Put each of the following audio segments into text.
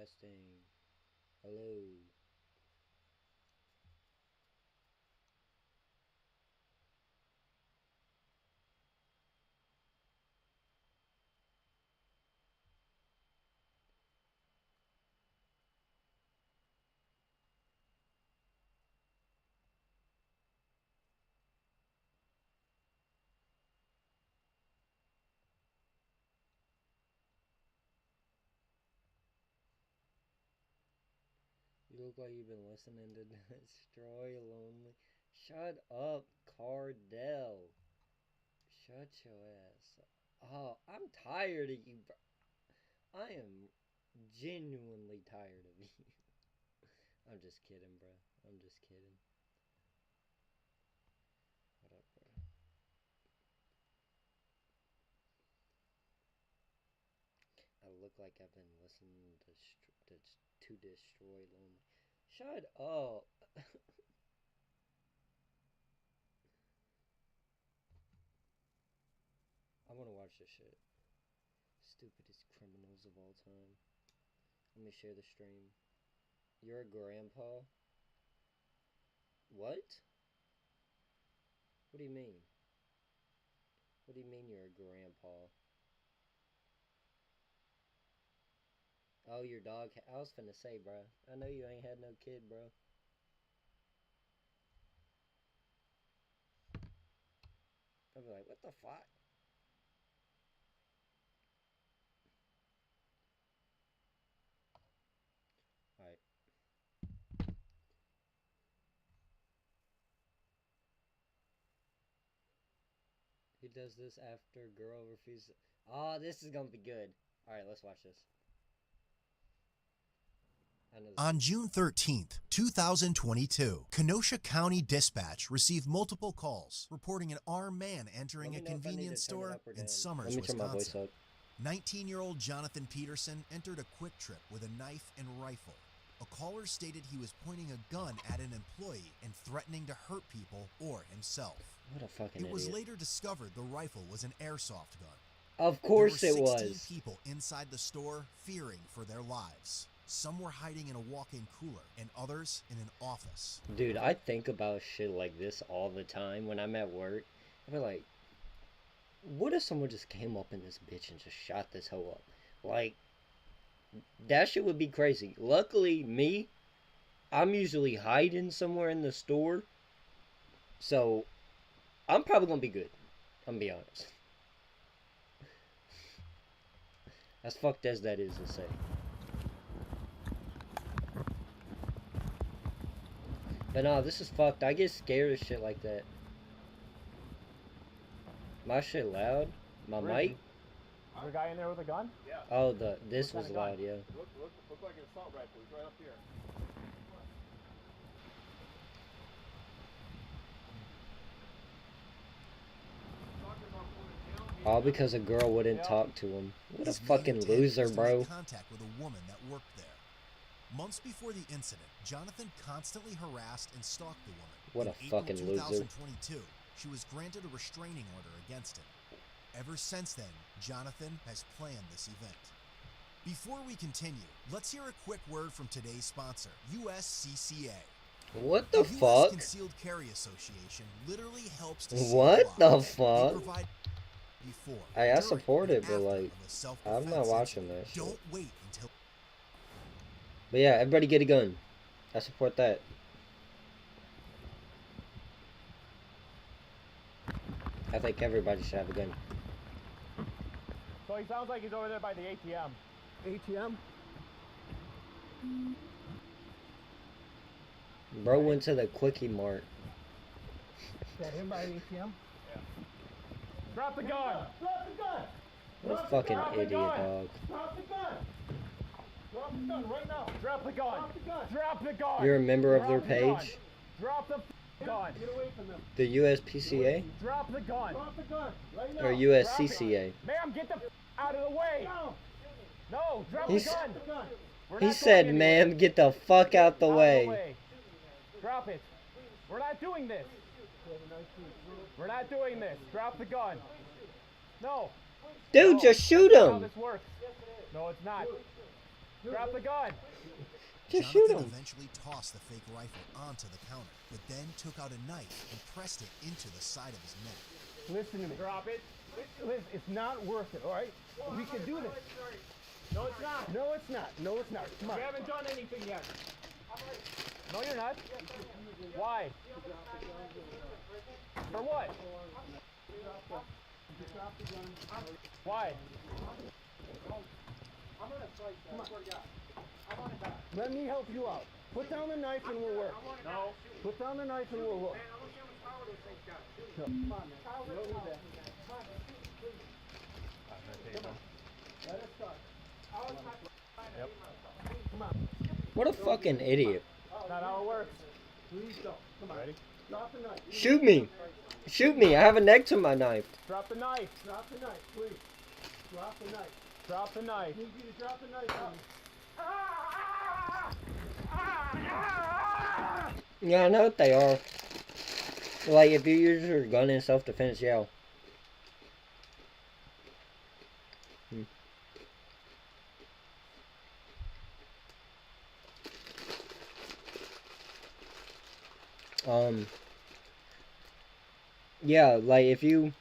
Testing. Hello. You look like you've been listening to Destroy Lonely. Shut up, Cardell. Shut your ass up. Oh, I'm tired of you, bro. I am genuinely tired of you. I'm just kidding, bro. I'm just kidding. What up, bro? I look like I've been listening to Destroy Lonely. Shut up. I want to watch this shit. Stupidest criminals of all time. Let me share the stream. You're a grandpa? What? What do you mean? What do you mean you're a grandpa? Oh, your dog. I was finna say, bro. I know you ain't had no kid, bro. I'd be like, what the fuck? Alright. He does this after girl refuses. Oh, this is gonna be good. Alright, let's watch this. On June 13th, 2022, Kenosha County Dispatch received multiple calls reporting an armed man entering a convenience store in Summers, Wisconsin. 19-year-old Jonathan Peterson entered a Quick Trip with a knife and rifle. A caller stated he was pointing a gun at an employee and threatening to hurt people or himself. What a fucking It was idiot. later discovered the rifle was an airsoft gun. Of course it There were 16 was. people inside the store fearing for their lives. Some were hiding in a walk-in cooler and others in an office. Dude, I think about shit like this all the time when I'm at work. I be like, what if someone just came up in this bitch and just shot this hoe up? Like, that shit would be crazy. Luckily, me, I'm usually hiding somewhere in the store. So, I'm probably gonna be good. I'm gonna be honest. As fucked as that is to say. But nah, this is fucked. I get scared of shit like that. My shit loud? My mic? Is a guy in there with a gun? Yeah. Oh, this What was kind of gun? loud, yeah. Look like an assault rifle. He's right up here. All because a girl wouldn't talk to him. What a fucking loser, bro. Contact with a woman that worked there. Months before the incident, Jonathan constantly harassed and stalked the woman. What a fucking April loser. 2022, she was granted a restraining order against him. Ever since then, Jonathan has planned this event. Before we continue, let's hear a quick word from today's sponsor, USCCA. What the US fuck? Concealed Carry Association literally helps to What save the lives. They fuck? provide before, Hey, I during, support and it, but after like, of a I'm self-defense not watching incident. that shit. Don't wait until. But yeah, everybody get a gun. I support that. I think everybody should have a gun. So he sounds like he's over there by the ATM. ATM? Bro went to the Quickie Mart. Is that him by the ATM? Drop the gun! Drop the gun! What a fucking Drop the idiot, gun! dog. Drop the gun! Drop the gun right now! Drop the gun! Drop the gun! Drop the gun! You're a member of their Drop the gun. page? Drop the gun! Get away from them! The USPCA? Drop the gun! Drop the gun right now! Or USCCA? Ma'am, get the out of the way! Down! No, drop He's- the gun! Drop the gun! We're He not said, going ma'am, anywhere. get the fuck out the Out of way. Drop it. We're not doing this. We're not doing this. Drop the gun. No. Dude, No. just shoot That's not how him. this works. No, it's not. Drop the gun. Just Jonathan shoot him. eventually tossed the fake rifle onto the counter, but then took out a knife and pressed it into the side of his neck. Listen to me. Drop it. Listen, it's not worth it, all right? We can do this. No, it's not. No, it's not. No, it's not. Come on. We haven't done anything yet. No, you're not. Why? For what? Why? Let me help you out. Put down the knife and we'll work. No. Put down the knife and we'll work. Come on, man. You don't need that. Let us start. Yep. Come on. What a fucking idiot. That's not how it works. Please don't. Come on. Ready? Drop the knife. Shoot me. Shoot me. I have a neck to my knife. Drop the knife. Drop the knife, please. Drop the knife. Drop the knife. I need you to drop the knife on me. Yeah, I know what they are. Like, if you use your gun in self-defense, yeah. Yeah, like, if you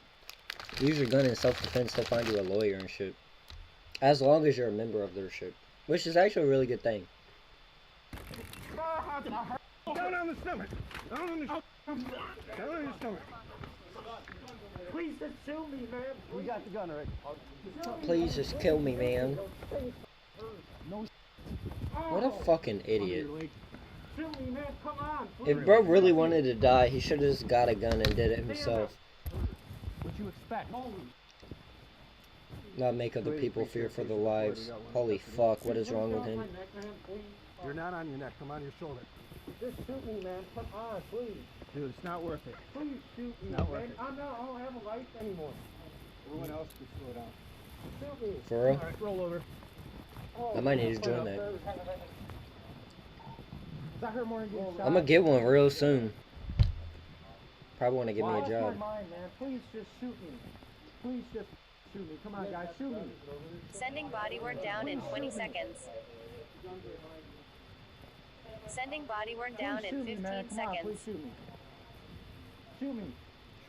use your gun in self-defense, they'll find you a lawyer and shit. As long as you're a member of their shit. Which is actually a really good thing. Down on the stomach. Down on the stomach. Down on your stomach. Please just shoot me, man. We got the gun already. Please just kill me, man. What a fucking idiot. Shoot me, man. Come on. If bro really wanted to die, he should have just got a gun and did it himself. What you expect? Not make other people fear for their lives. Holy fuck, what is wrong with him? You're not on your neck. Come on your shoulder. Just shoot me, man. Come on, please. Dude, it's not worth it. Please shoot me, Not worth man. it. I don't have a life anymore. Everyone else can slow down. Shoot me. For real? Alright, roll over. Oh, I might need to join that. That hurt more than getting shot. I'm gonna get one real soon. Probably want to give me a job. My mind, man. Please just shoot me. Please just shoot me. Come on, guys. Shoot me. Sending bodywork down in 20 seconds. Sending bodywork down in 15 seconds. Please shoot me. Shoot me.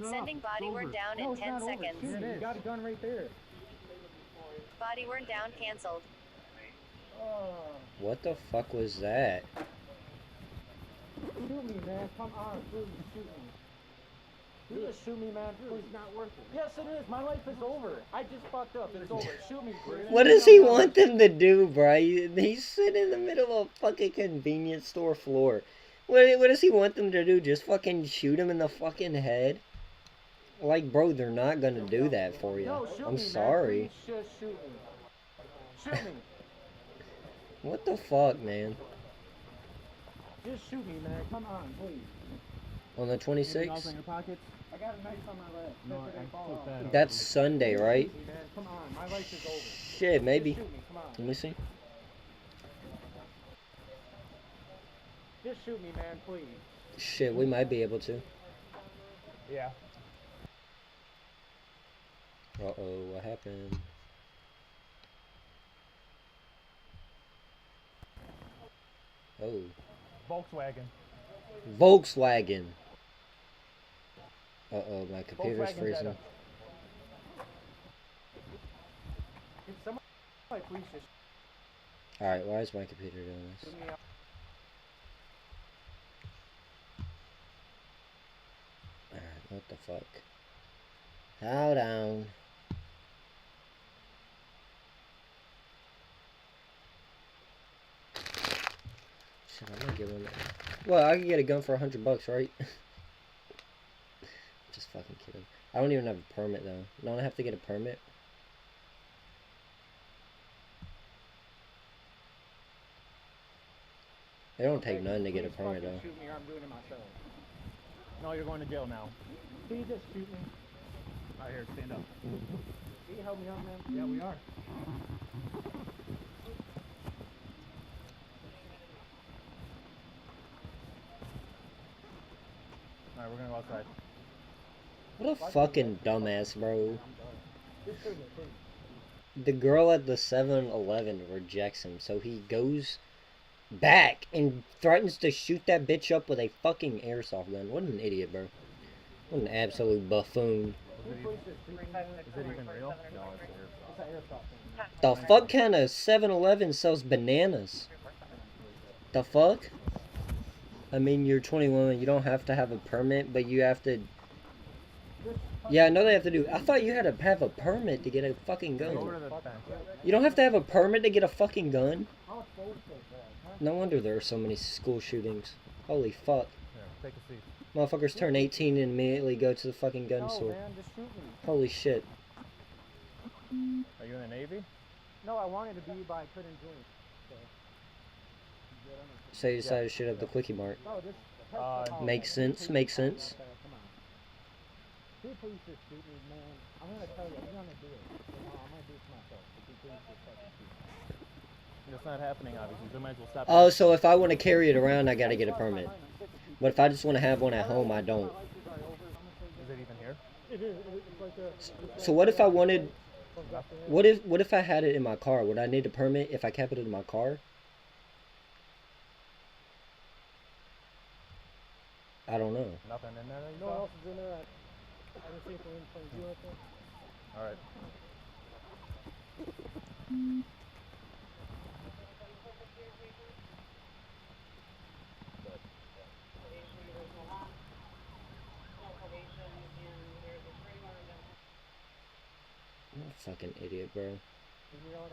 Sending bodywork down in 10 seconds. Shoot me. You got a gun right there. Bodywork down canceled. What the fuck was that? Shoot me, man. Come on. Please shoot me. You just shoot me, man. Please, not worth it. Yes, it is. My life is over. I just fucked up. It's over. Shoot me, please. What does he want them to do, bro? He's sitting in the middle of a fucking convenience store floor. What does he want them to do? Just fucking shoot him in the fucking head? Like, bro, they're not gonna do that for you. No, shoot I'm me, sorry. Man. Please just shoot me. Shoot me. What the fuck, man? Just shoot me, man. Come on, please. On the 26th? In your pockets? I got a knife on my leg. No, I took that. That's Sunday, right? Man, come on. My life is over. Shit, maybe. Just shoot me. Come on. Let me see. Just shoot me, man, please. Shit, we might be able to. Yeah. Uh-oh, what happened? Oh. Volkswagen. Volkswagen. Uh-oh, my computer's Volkswagen freezing. Jetta. Can someone please just Alright, why is my computer doing this? shoot me up? Alright, what the fuck? Hold on. Shit, I'm gonna get one. Well, I can get a gun for $100, right? Just fucking kidding. I don't even have a permit though. Don't I have to get a permit? It don't take none to get a permit though. Shoot me or I'm doing it myself. No, you're going to jail now. Can you just shoot me? Alright, here, stand up. Can you help me out, man? Yeah, we are. Alright, we're gonna go outside. What a fucking dumbass, bro. Just shoot me, please. the girl at the 7-Eleven rejects him, so he goes back and threatens to shoot that bitch up with a fucking airsoft gun. What an idiot, bro. What an absolute buffoon. Is it even real? No, it's an airsoft. The fuck kind of 7-Eleven sells bananas? The fuck? I mean, you're 21, you don't have to have a permit, but you have to... Yeah, I know they have to do... I thought you had to have a permit to get a fucking gun. You don't have to have a permit to get a fucking gun? No wonder there are so many school shootings. Holy fuck. Yeah, take a seat. Motherfuckers turn 18 and immediately go to the fucking gun store. Man, just shoot me. Holy shit. Are you in the Navy? No, I wanted to be, but I couldn't join. So you decided to shoot up the Quickie Mart. Makes sense, makes sense. Please just shoot me, man. I'm gonna tell you, I'm gonna do it. I'm gonna do it myself. It's not happening, obviously. So might as well stop. Oh, so if I want to carry it around, I gotta get a permit. But if I just want to have one at home, I don't. Is it even here? It is. It's like a... So what if I wanted... What if I had it in my car? Would I need a permit if I kept it in my car? I don't know. Nothing in there? No one else is in there. I didn't see anything in plain view like that. Alright. I'm a fucking idiot, bro. You know?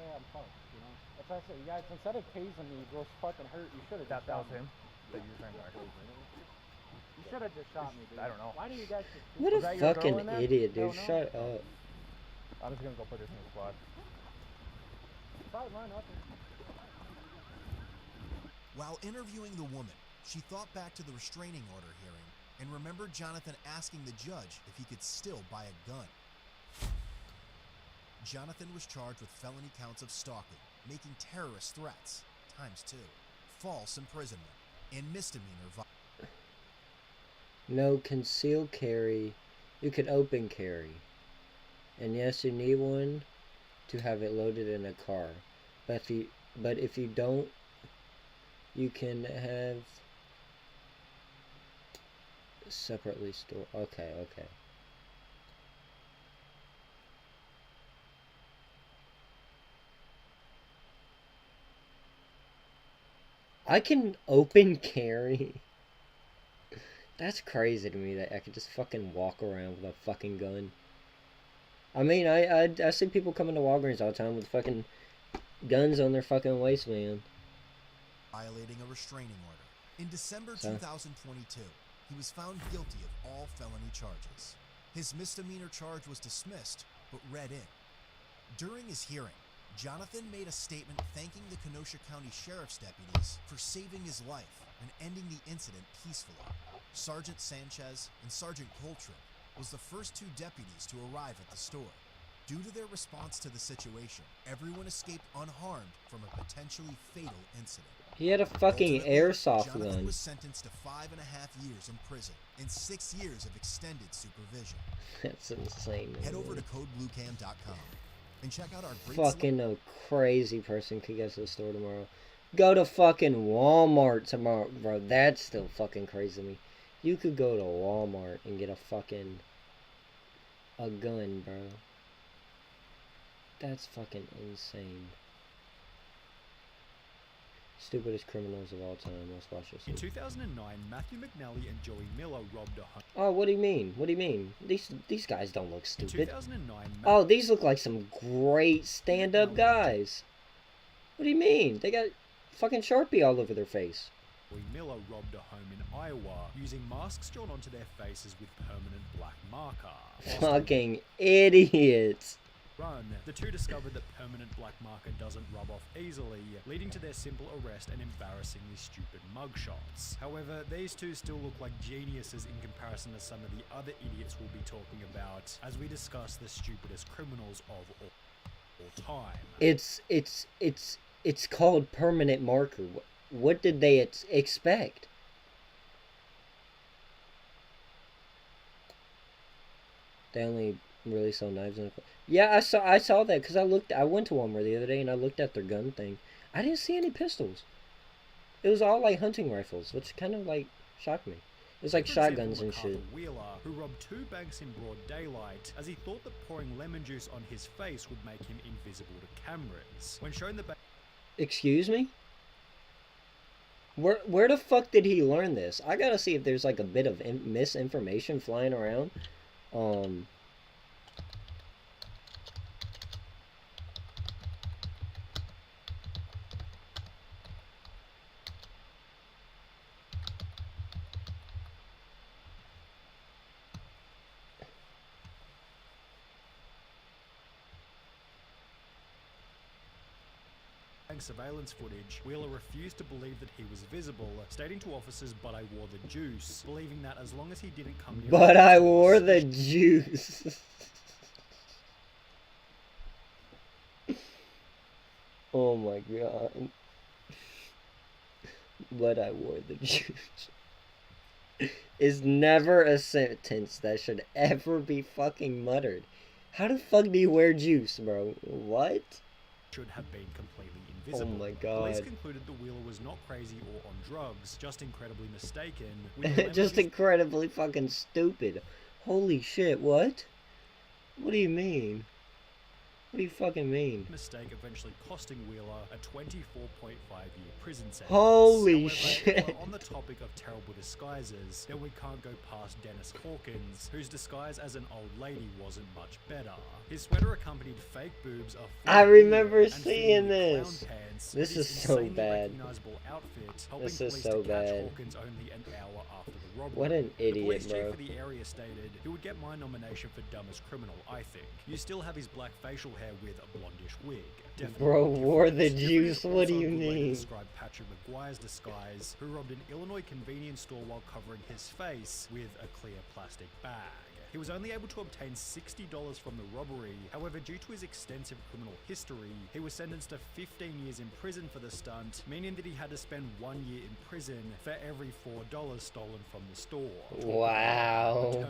That's what I said. You guys, instead of tasing me, it was fucking hurt. You should have just shot me. Him? That you were trying to actually You should have just shot me, dude. I don't know. Why do you guys just... What a fucking idiot, dude. Shut up. I'm just gonna go put this in the squad. While interviewing the woman, she thought back to the restraining order hearing and remembered Jonathan asking the judge if he could still buy a gun. Jonathan was charged with felony counts of stalking, making terrorist threats, ×2, false imprisonment, and misdemeanor violence. No concealed carry. You can open carry. And yes, you need one to have it loaded in a car. But if you don't, you can have separately stored. Okay. I can open carry. That's crazy to me that I could just fucking walk around with a fucking gun. I mean, I see people coming to Walgreens all the time with fucking guns on their fucking waistband. Violating a restraining order. In December 2022, he was found guilty of all felony charges. His misdemeanor charge was dismissed, but read in. During his hearing, Jonathan made a statement thanking the Kenosha County Sheriff's deputies for saving his life and ending the incident peacefully. Sergeant Sanchez and Sergeant Coltrane was the first two deputies to arrive at the store. Due to their response to the situation, everyone escaped unharmed from a potentially fatal incident. He had a fucking airsoft Jonathan gun. was sentenced to 5.5 years in prison and 6 years of extended supervision. That's insane. Head over to codebluecam.com and check out our great fucking a crazy person could get to the store tomorrow. Go to fucking Walmart tomorrow, bro. That's still fucking crazy to me. You could go to Walmart and get a gun, bro. That's fucking insane. Stupidest criminals of all time. Let's watch this. In 2009, Matthew McNally and Joey Miller robbed a home. Oh, what do you mean? What do you mean? These guys don't look stupid. In 2009, oh, these look like some great stand-up guys. What do you mean? They got fucking Sharpie all over their face. Joey Miller robbed a home in Iowa using masks drawn onto their faces with permanent black marker. Fucking idiots. The two discovered that permanent black marker doesn't rub off easily, leading to their simple arrest and embarrassingly stupid mugshots. However, these two still look like geniuses in comparison to some of the other idiots we'll be talking about as we discuss the stupidest criminals of all time. It's called permanent marker. What did they expect? They only Really sell knives and yeah, I saw that because I went to Walmart the other day and I looked at their gun thing. I didn't see any pistols. It was all like hunting rifles, which kind of like shocked me. It was like shotguns and shit. Wheeler, who robbed 2 banks in broad daylight, as he thought that pouring lemon juice on his face would make him invisible to cameras. When shown the Excuse me? Where the fuck did he learn this? I gotta see if there's like a bit of misinformation flying around. surveillance footage, Wheeler refused to believe that he was visible, stating to officers, "But I wore the juice," believing that as long as he didn't come near... But I wore the juice. Oh my god. But I wore the juice. Is never a sentence that should ever be fucking muttered. How the fuck do you wear juice, bro? What? Should have been completely invisible. Oh my god. Police concluded the Wheeler was not crazy or on drugs, just incredibly mistaken. Just incredibly fucking stupid. Holy shit, what? What do you mean? What do you fucking mean? Mistake eventually costing Wheeler a 24.5-year prison sentence. Holy However, shit. on the topic of terrible disguises, then we can't go past Dennis Hawkins, whose disguise as an old lady wasn't much better. His sweater accompanied fake boobs, I remember seeing this. This is so bad. This is so bad. Hawkins only an hour after the robbery. What an idiot, the police bro. chief for the area stated, "He would get my nomination for dumbest criminal, I think. You still have his black facial hair with a blondish wig. Definitely Bro wore the different." juice, what do Also you a good way to mean? describe Patrick McGuire's disguise, who robbed an Illinois convenience store while covering his face with a clear plastic bag. He was only able to obtain $60 from the robbery. However, due to his extensive criminal history, he was sentenced to 15 years in prison for the stunt, meaning that he had to spend 1 year in prison for every $4 stolen from the store. Wow.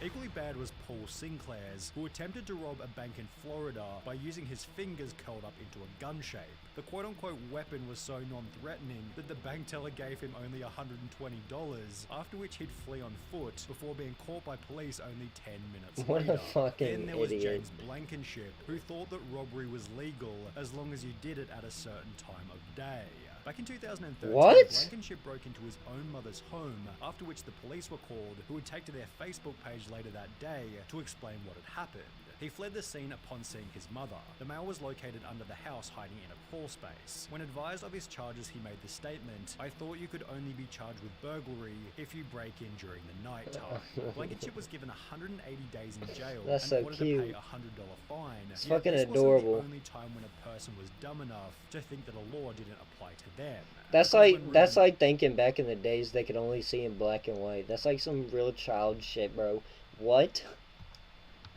Equally bad was Paul Sinclair's, who attempted to rob a bank in Florida by using his fingers curled up into a gun shape. The quote-unquote weapon was so non-threatening that the bank teller gave him only $120, after which he'd flee on foot before being caught by police only 10 minutes What later. a fucking Then there was idiot. James Blankenship, who thought that robbery was legal as long as you did it at a certain time of day. Back in 2013, What? Blankenship broke into his own mother's home, after which the police were called, who would take to their Facebook page later that day to explain what had happened. He fled the scene upon seeing his mother. The male was located under the house hiding in a crawl space. When advised of his charges, he made the statement, "I thought you could only be charged with burglary if you break in during the night time." Blankenship was given 180 days in jail That's and so ordered to cute. pay a $100 fine. It's Yet fucking this adorable. wasn't the only time when a person was dumb enough to think that a law didn't apply to them. That's Because like when thinking back in the days they could only see in black and white. That's like some real child shit, bro. What?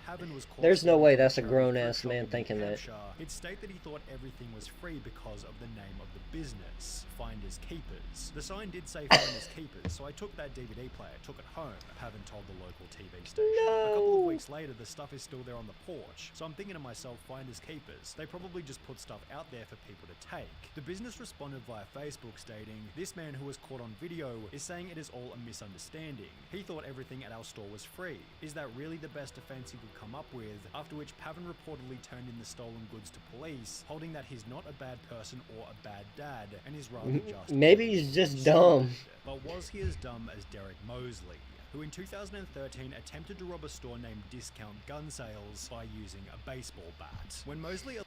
Haven was caught There's no stealing way from a that's a charity grown-ass fruit shop man in New thinking that. Hampshire. He'd state that he thought everything was free because of the name of the business, Finders Keepers. The sign did say Finders Keepers, so I took that DVD player, took it home. Haven told the local TV station. A couple of weeks later, the stuff is still there on the porch, so I'm thinking to myself, Finders Keepers. They probably just put stuff out there for people to take. The business responded via Facebook stating, "This man who was caught on video is saying it is all a misunderstanding. He thought everything at our store was free. Is that really the best defense he could come up with?" After which Pavin reportedly turned in the stolen goods to police, holding that he's not a bad person or a bad dad, and is rather just... Maybe he's just dumb. But was he as dumb as Derek Mosley, who in 2013 attempted to rob a store named Discount Gun Sales by using a baseball bat? When Mosley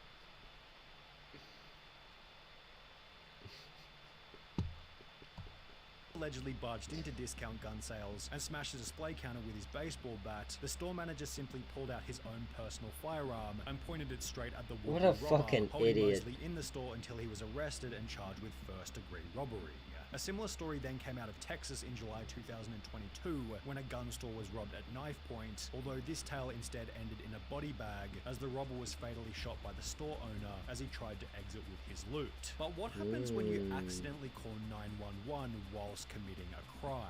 allegedly barged into Discount Gun Sales and smashed a display counter with his baseball bat, the store manager simply pulled out his own personal firearm and pointed it straight at the What would-be a robber, fucking holding idiot. Mosley in the store until he was arrested and charged with first-degree robbery. A similar story then came out of Texas in July 2022 when a gun store was robbed at knife point, although this tale instead ended in a body bag as the robber was fatally shot by the store owner as he tried to exit with his loot. But what happens when you accidentally call 911 whilst committing a crime?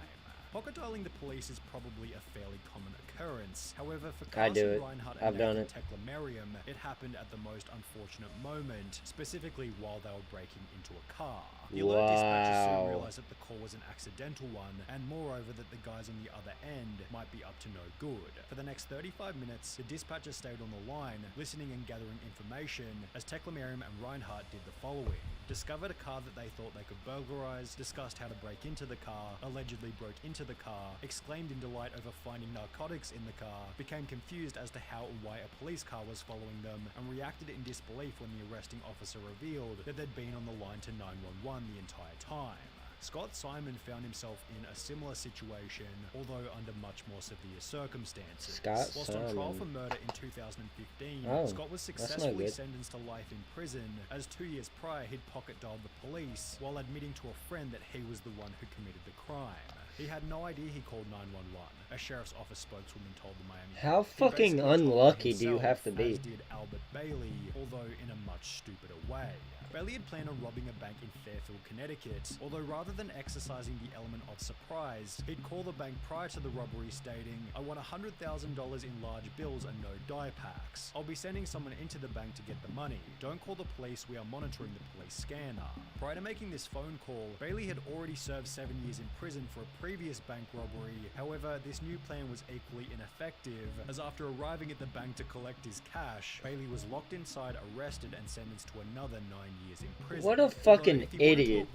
Pocket dialing the police is probably a fairly common occurrence. However, for I do Carson it. Reinhardt I've and done Nathan it. Teclamariam, it happened at the most unfortunate moment, specifically while they were breaking into a car. The alert dispatcher soon realized that the call was an accidental one, and moreover that the guys on the other end might be up to no good. For the next 35 minutes, the dispatcher stayed on the line, listening and gathering information, as Teclamariam and Reinhardt did the following. Discovered a car that they thought they could burglarize, discussed how to break into the car, allegedly broke into the car, exclaimed in delight over finding narcotics in the car, became confused as to how and why a police car was following them, and reacted in disbelief when the arresting officer revealed that they'd been on the line to 911 the entire time. Scott Simon found himself in a similar situation, although under much more severe circumstances. Whilst on trial for murder in 2015, Scott was successfully sentenced to life in prison, as 2 years prior he'd pocket dialed the police while admitting to a friend that he was the one who committed the crime. He had no idea he called 911, a sheriff's office spokeswoman told the Miami Herald. How fucking unlucky do you have to be? As did Albert Bailey, although in a much stupider way. Bailey had planned on robbing a bank in Fairfield, Connecticut, although rather than exercising the element of surprise, he'd call the bank prior to the robbery stating, "I want $100,000 in large bills and no die packs. I'll be sending someone into the bank to get the money. Don't call the police, we are monitoring the police scanner." Prior to making this phone call, Bailey had already served 7 years in prison for a previous bank robbery. However, this new plan was equally ineffective, as after arriving at the bank to collect his cash, Bailey was locked inside, arrested, and sentenced to another 9 years in prison. What a fucking idiot.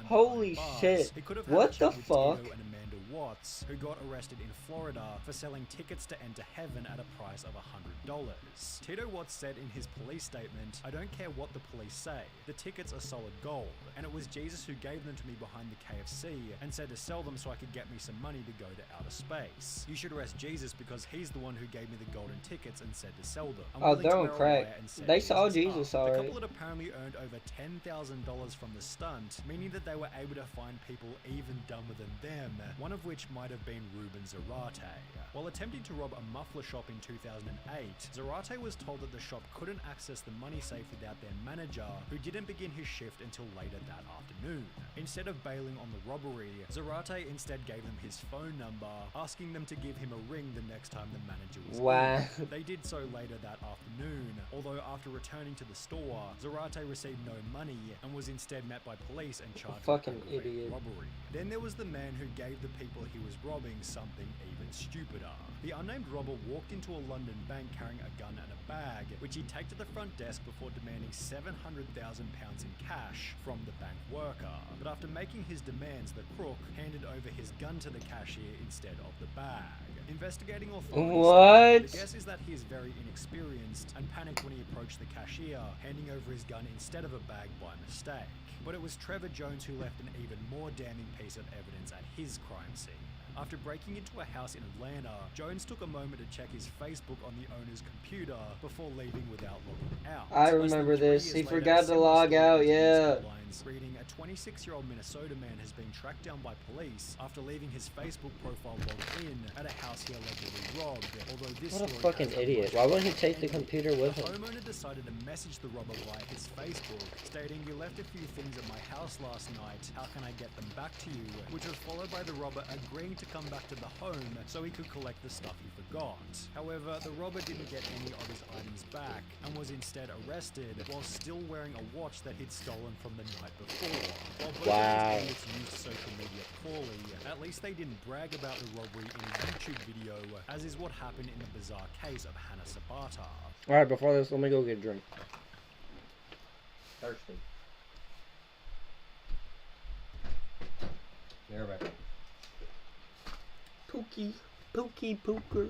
Holy shit. What the fuck? Tito and Amanda Watts, who got arrested in Florida for selling tickets to enter heaven at a price of $100. Tito Watts said in his police statement, "I don't care what the police say. The tickets are solid gold, and it was Jesus who gave them to me behind the KFC and said to sell them so I could get me some money to go to outer space. You should arrest Jesus because he's the one who gave me the golden tickets and said to sell them." Oh, they're on crack. They saw Jesus The already. couple had apparently earned over $10,000 from the stunt, meaning that they were able to find people even dumber than them, one of which might have been Ruben Zarate. While attempting to rob a muffler shop in 2008, Zarate was told that the shop couldn't access the money safe without their manager, who didn't begin his shift until later that afternoon. Instead of bailing on the robbery, Zarate instead gave them his phone number, asking them to give him a ring the next time the manager was in. They did so later that afternoon, although after returning to the store, Zarate received no money and was instead met by police and charged with aggravated robbery. Then there was the man who gave the people he was robbing something even stupider. The unnamed robber walked into a London bank carrying a gun and a bag, which he'd take to the front desk before demanding £700,000 in cash from the bank worker. But after making his demands, the crook handed over his gun to the cashier instead of the bag. Investigating authorities, the guess is that he is very inexperienced and panicked when he approached the cashier, handing over his gun instead of a bag by mistake. But it was Trevor Jones who left an even more damning piece of evidence at his crime scene. After breaking into a house in Atlanta, Jones took a moment to check his Facebook on the owner's computer before leaving without logging out. I remember this. He forgot to log out, yeah. Reading, a 26-year-old Minnesota man has been tracked down by police after leaving his Facebook profile logged in at a house he allegedly robbed. Although this what a fucking idiot. Why wouldn't he take the computer with him? The homeowner decided to message the robber via his Facebook, stating, "You left a few things at my house last night. How can I get them back to you?" Which was followed by the robber agreeing to come back to the home so he could collect the stuff he forgot. However, the robber didn't get any of his items back and was instead arrested while still wearing a watch that he'd stolen from the night before. While both of these idiots used social media poorly, at least they didn't brag about the robbery in a YouTube video, as is what happened in the bizarre case of Hannah Sabata. Alright, before this, let me go get a drink. Thirsty. There, back. Pookie, Pookie, Pooker.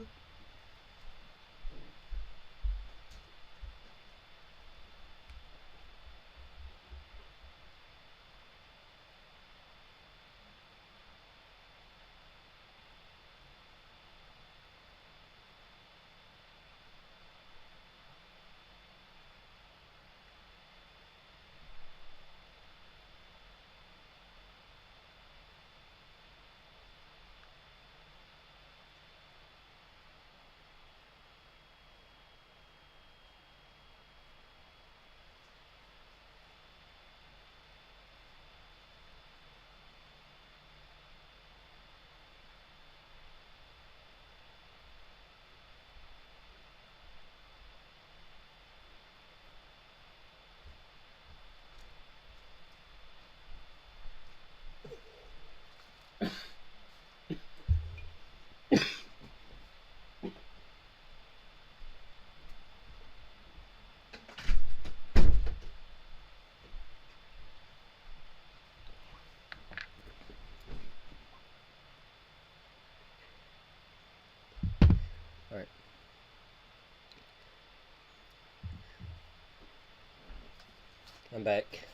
I'm back.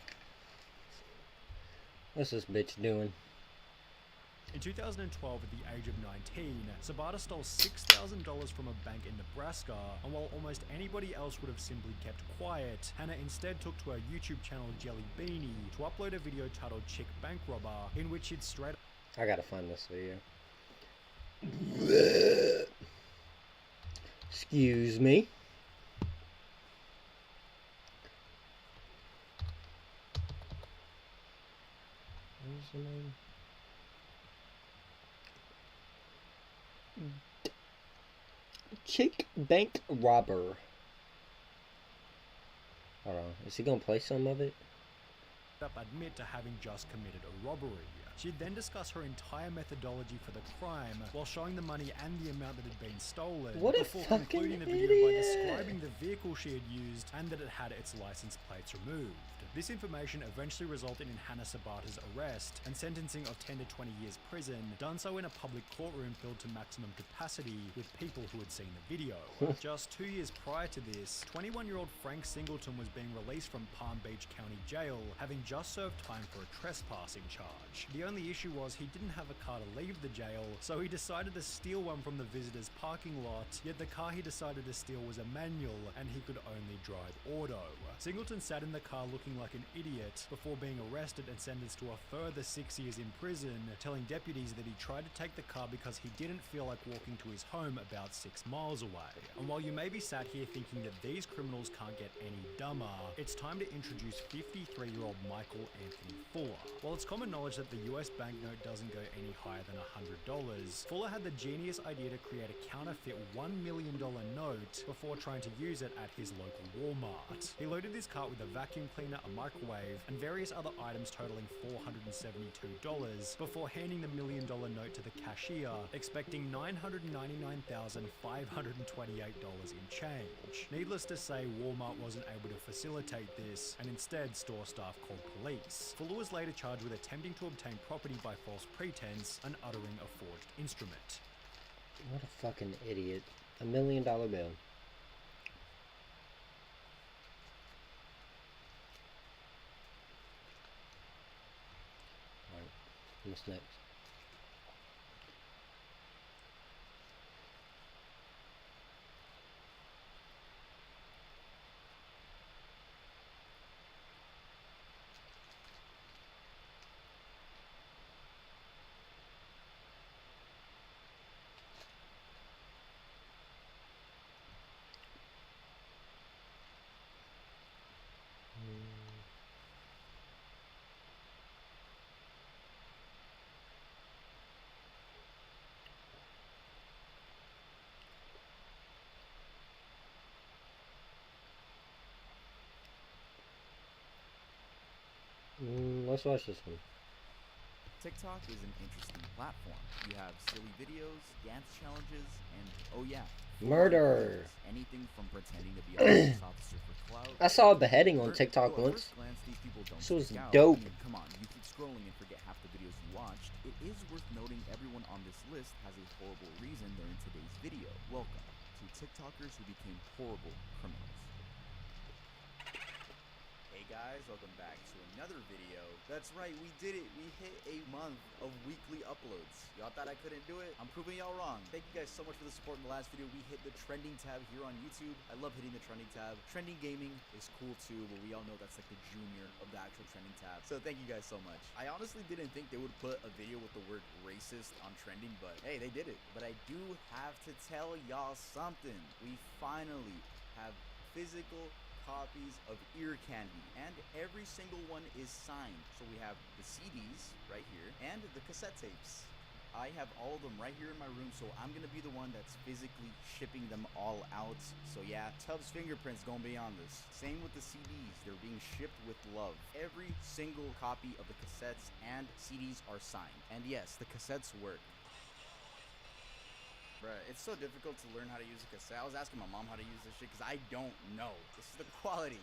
What's this bitch doing? In 2012, at the age of 19, Sabata stole $6,000 from a bank in Nebraska, and while almost anybody else would have simply kept quiet, Hannah instead took to her YouTube channel Jelly Beanie to upload a video titled Chick Bank Robber, in which she'd straight... I gotta find this video. Excuse me. Where's the name? Chick Bank Robber. Hold on. Is he gonna play some of it? admit to having just committed a robbery. She'd then discuss her entire methodology for the crime while showing the money and the amount that had been stolen, what a before fucking concluding the video idiot. by describing the vehicle she had used and that it had its license plates removed. This information eventually resulted in Hannah Sabata's arrest and sentencing of 10 to 20 years prison, done so in a public courtroom filled to maximum capacity with people who had seen the video. Just 2 years prior to this, 21-year-old Frank Singleton was being released from Palm Beach County Jail, having just served time for a trespassing charge. The only issue was he didn't have a car to leave the jail, so he decided to steal one from the visitors' parking lot, yet the car he decided to steal was a manual and he could only drive auto. Singleton sat in the car looking like an idiot before being arrested and sentenced to a further 6 years in prison, telling deputies that he tried to take the car because he didn't feel like walking to his home about 6 miles away. And while you may be sat here thinking that these criminals can't get any dumber, it's time to introduce 53-year-old Michael Anthony Fuller. While it's common knowledge that the US banknote doesn't go any higher than $100, Fuller had the genius idea to create a counterfeit $1 million note before trying to use it at his local Walmart. He loaded this cart with a vacuum cleaner, a microwave, and various other items totaling $472 before handing the $1 million note to the cashier, expecting $999,528 in change. Needless to say, Walmart wasn't able to facilitate this, and instead store staff called police. Fuller was later charged with attempting to obtain property by false pretense and uttering a forged instrument. What a fucking idiot. $1 million bill. Alright, what's next? Let's watch this one. TikTok is an interesting platform. You have silly videos, dance challenges, and oh yeah, Murder. Anything from pretending to be a police officer for clout. I saw a beheading on TikTok once. This was dope. Come on, you keep scrolling and forget half the videos you watched. It is worth noting everyone on this list has a horrible reason they're in today's video. Welcome to TikTokers who became horrible criminals. Hey guys, welcome back to another video. That's right, we did it. We hit a month of weekly uploads. Y'all thought I couldn't do it? I'm proving y'all wrong. Thank you guys so much for the support in the last video. We hit the trending tab here on YouTube. I love hitting the trending tab. Trending gaming is cool too, but we all know that's like the junior of the actual trending tab. So thank you guys so much. I honestly didn't think they would put a video with the word racist on trending, but hey, they did it. But I do have to tell y'all something. We finally have physical copies of Ear Candy, and every single one is signed. So we have the CDs right here and the cassette tapes. I have all of them right here in my room, so I'm gonna be the one that's physically shipping them all out. So yeah, Tubbs' fingerprint's gonna be on this. Same with the CDs, they're being shipped with love. Every single copy of the cassettes and CDs are signed. And yes, the cassettes work. Bruh, it's so difficult to learn how to use a cassette. I was asking my mom how to use this shit because I don't know. This is the quality.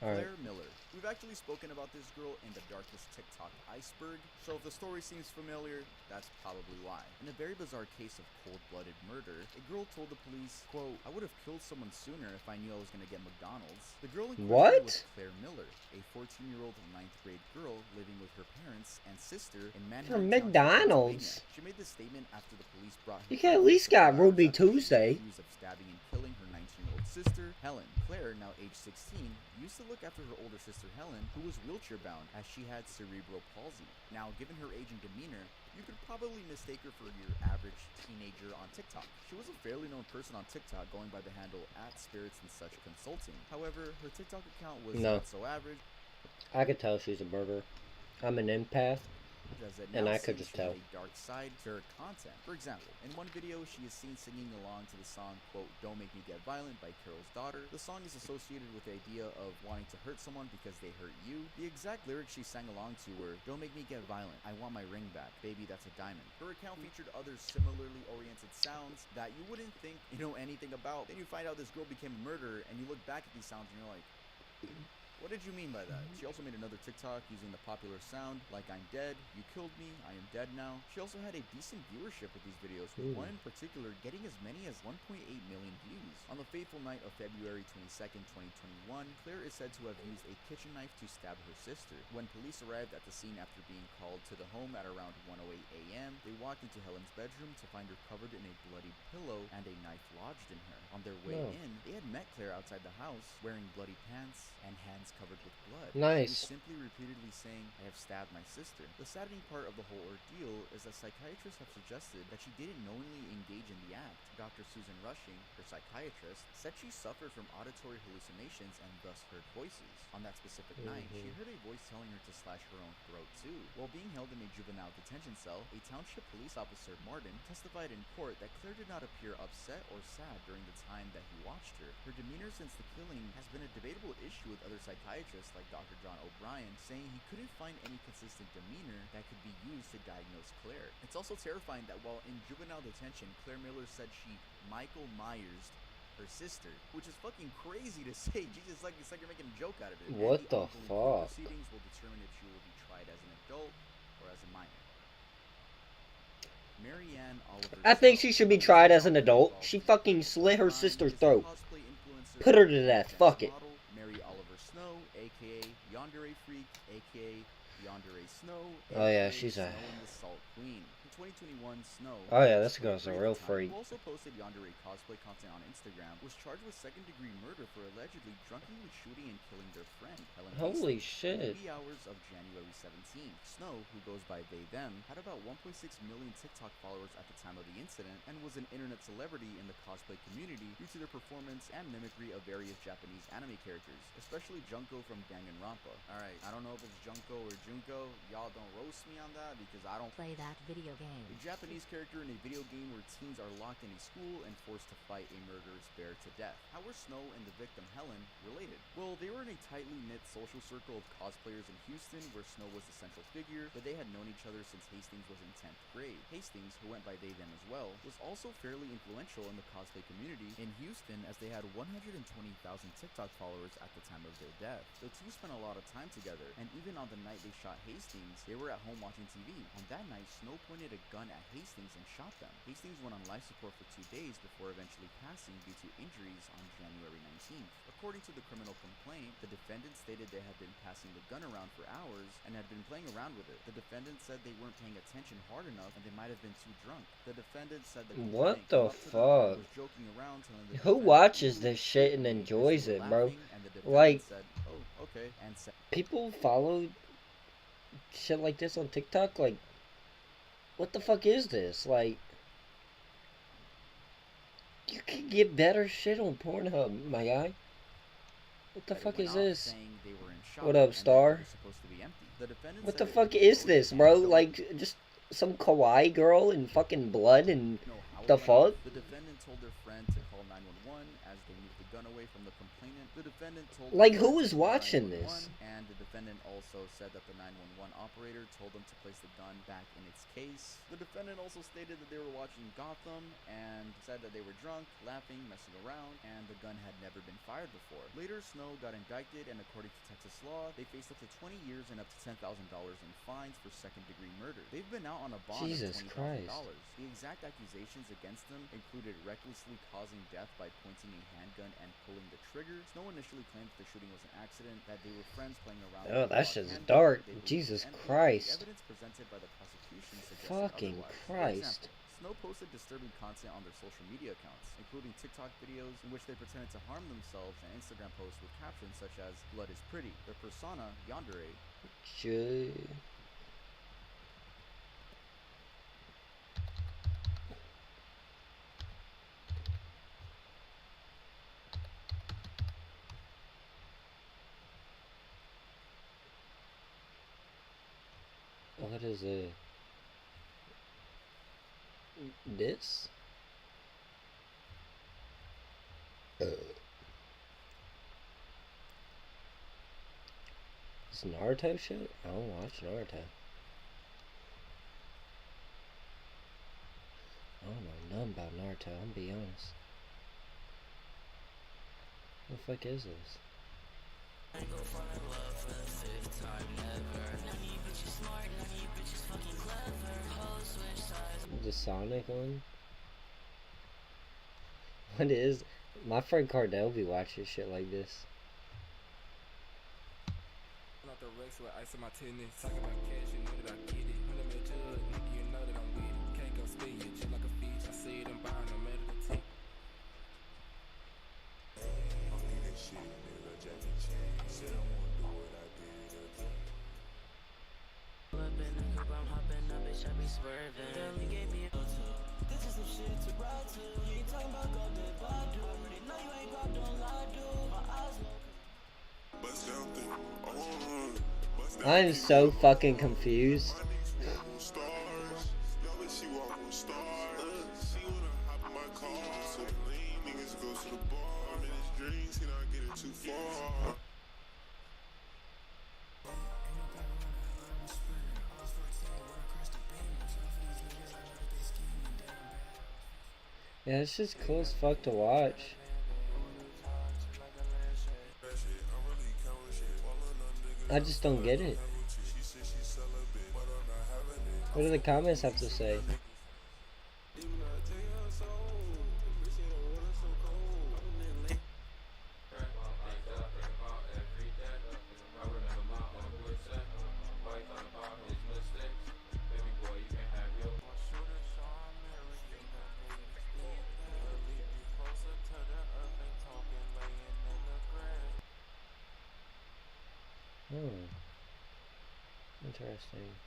Claire Miller. We've actually spoken about this girl in the Darkest TikTok iceberg, so if the story seems familiar, that's probably why. In a very bizarre case of cold-blooded murder, a girl told the police, quote, "I would have killed someone sooner if I knew I was going to get McDonald's." The girl in question was Claire Miller, a 14-year-old 9th grade girl living with her parents and sister in Manhattan, McDonald's. She made this statement after the police brought her. You can at least got Ruby Tuesday. Accused of stabbing and killing her 19-year-old sister, Helen. Claire, now age 16, used to look after her older sister Helen, who was wheelchair-bound as she had cerebral palsy. Now, given her age and demeanor, you could probably mistake her for your average teenager on TikTok. She was a fairly known person on TikTok, going by the handle @Spirits and Such Consulting. However, her TikTok account was not so average. I could tell she's a murderer. I'm an empath. And I could just tell. A dark side to her content. For example, in one video, she is seen singing along to the song, quote, "Don't Make Me Get Violent" by Carol's Daughter. The song is associated with the idea of wanting to hurt someone because they hurt you. The exact lyrics she sang along to were, "Don't make me get violent, I want my ring back, baby that's a diamond." Her account featured other similarly oriented sounds that you wouldn't think you know anything about. Then you find out this girl became a murderer, and you look back at these sounds and you're like, what did you mean by that? She also made another TikTok using the popular sound, "Like I'm dead, you killed me, I am dead now." She also had a decent viewership with these videos, with one in particular getting as many as 1.8 million views. On the fateful night of February 22nd, 2021, Claire is said to have used a kitchen knife to stab her sister. When police arrived at the scene after being called to the home at around 1:08 a.m., they walked into Helen's bedroom to find her covered in a bloody pillow and a knife lodged in her. On their way in, they had met Claire outside the house, wearing bloody pants and hands covered with blood. Nice. She was simply repeatedly saying, "I have stabbed my sister." The saddening part of the whole ordeal is that psychiatrists have suggested that she didn't knowingly engage in the act. Dr. Susan Rushing, her psychiatrist, said she suffered from auditory hallucinations and thus heard voices. On that specific night, she heard a voice telling her to slash her own throat too. While being held in a juvenile detention cell, a township police officer, Martin, testified in court that Claire did not appear upset or sad during the time that he watched her. Her demeanor since the killing has been a debatable issue with other psychiatrists like Dr. John O'Brien, saying he couldn't find any consistent demeanor that could be used to diagnose Claire. It's also terrifying that while in juvenile detention, Claire Miller said she Michael Myers her sister, which is fucking crazy to say. Jesus, it's like you're making a joke out of it. What the fuck? Proceedings will determine if she will be tried as an adult or as a minor. Marianne Oliver. I think she should be tried as an adult. She fucking slit her sister's throat. Put her to death. Fuck it. Mary Oliver Snow, aka Yandere Freak, aka Yandere Snow. Oh yeah, she's a. The Salt Queen. In 2021, Snow. Oh yeah, this girl's a real freak. Who also posted Yandere cosplay content on Instagram, was charged with second-degree murder for allegedly drunkenly shooting and killing their friend, Helen. Holy shit! shit! In the hours of January 17th, Snow, who goes by they/them, had about 1.6 million TikTok followers at the time of the incident, and was an internet celebrity in the cosplay community due to their performance and mimicry of various Japanese anime characters, especially Junko from Danganronpa. Alright, I don't know if it's Junko or Junko. Y'all don't roast me on that because I don't play that video game. A Japanese character in a video game where teens are locked in a school and forced to fight a murderous bear to death. How were Snow and the victim Helen related? Well, they were in a tightly knit social circle of cosplayers in Houston where Snow was the central figure, but they had known each other since Hastings was in 10th grade. Hastings, who went by they/them as well, was also fairly influential in the cosplay community in Houston as they had 120,000 TikTok followers at the time of their death. The two spent a lot of time together, and even on the night they shot Hastings, they were at home watching TV. On that night, Snow pointed a gun at Hastings and shot them. Hastings went on life support for 2 days before eventually passing due to injuries on January 19th. According to the criminal complaint, the defendant stated they had been passing the gun around for hours and had been playing around with it. The defendant said they weren't paying attention hard enough and they might have been too drunk. The defendant said the what the fuck? Was joking around, telling the who watches this shit and enjoys it, bro? Like, said, "Oh, okay," and said, people follow shit like this on TikTok. Like, what the fuck is this? Like, you can get better shit on Pornhub, my guy. What the fuck is this? What up, Star? What the fuck is this, bro? Like, just some kawaii girl in fucking blood and The fuck? The defendant told their friend to call 911 as they moved the gun away from the complainant. The defendant told like, who was watching this? And the defendant also said that the 911 operator told them to place the gun back in its case. The defendant also stated that they were watching Gotham and said that they were drunk, laughing, messing around, and the gun had never been fired before. Later, Snow got indicted, and according to Texas law, they faced up to 20 years and up to $10,000 in fines for second-degree murder. They've been out on a bond Jesus of $20,000. The exact accusations against them included recklessly causing death by pointing a handgun and pulling the trigger. Snow initially claimed that the shooting was an accident, that they were friends playing around. Oh, that shit's dark. Jesus Christ. The evidence presented by the prosecution suggested Fucking Christ. Snow posted disturbing content on their social media accounts, including TikTok videos in which they pretended to harm themselves and Instagram posts with captions such as "Blood is pretty." Their persona, Yandere. What is it? This? This Naruto shit? I don't watch Naruto. I don't know nothing about Naruto, I'm gonna be honest. What the fuck is this? The Sonic one? What is? My friend Cardell be watching shit like this. I'm so fucking confused. Yeah, it's just cool as fuck to watch. I just don't get it. What do the comments have to say?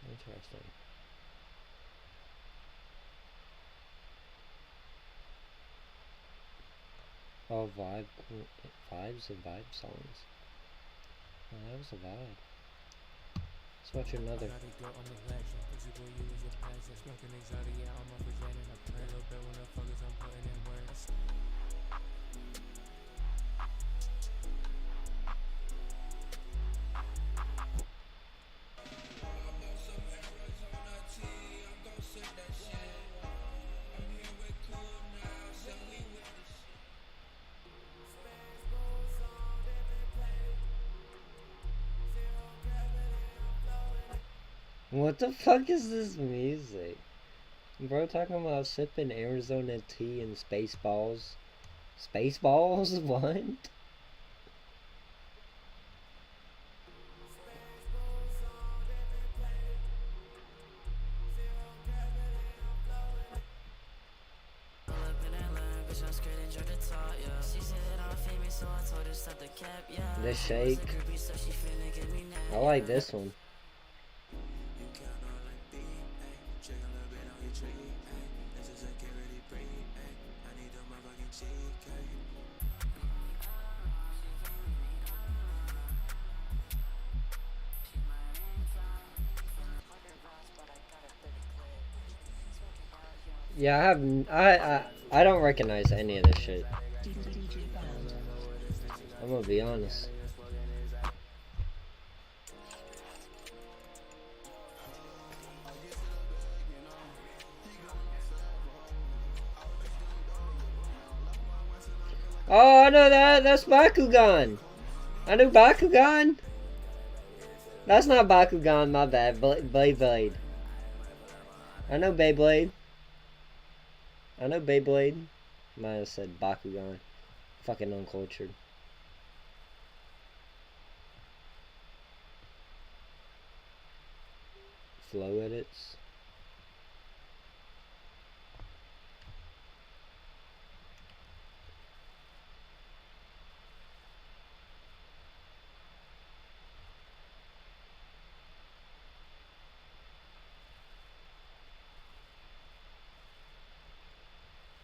Interesting. Oh, vibes and vibe songs. Oh, that was a vibe. Let's watch another. What the fuck is this music? Bro talking about sipping Arizona tea and Spaceballs. Spaceballs? What? The Shake. I like this one. Yeah, I don't recognize any of this shit. I'm gonna be honest. Oh, I know that. That's Bakugan. I knew Bakugan. That's not Bakugan, my bad. Beyblade. I know Beyblade. I know Beyblade. Might have said Bakugan. Fucking uncultured. Flow edits.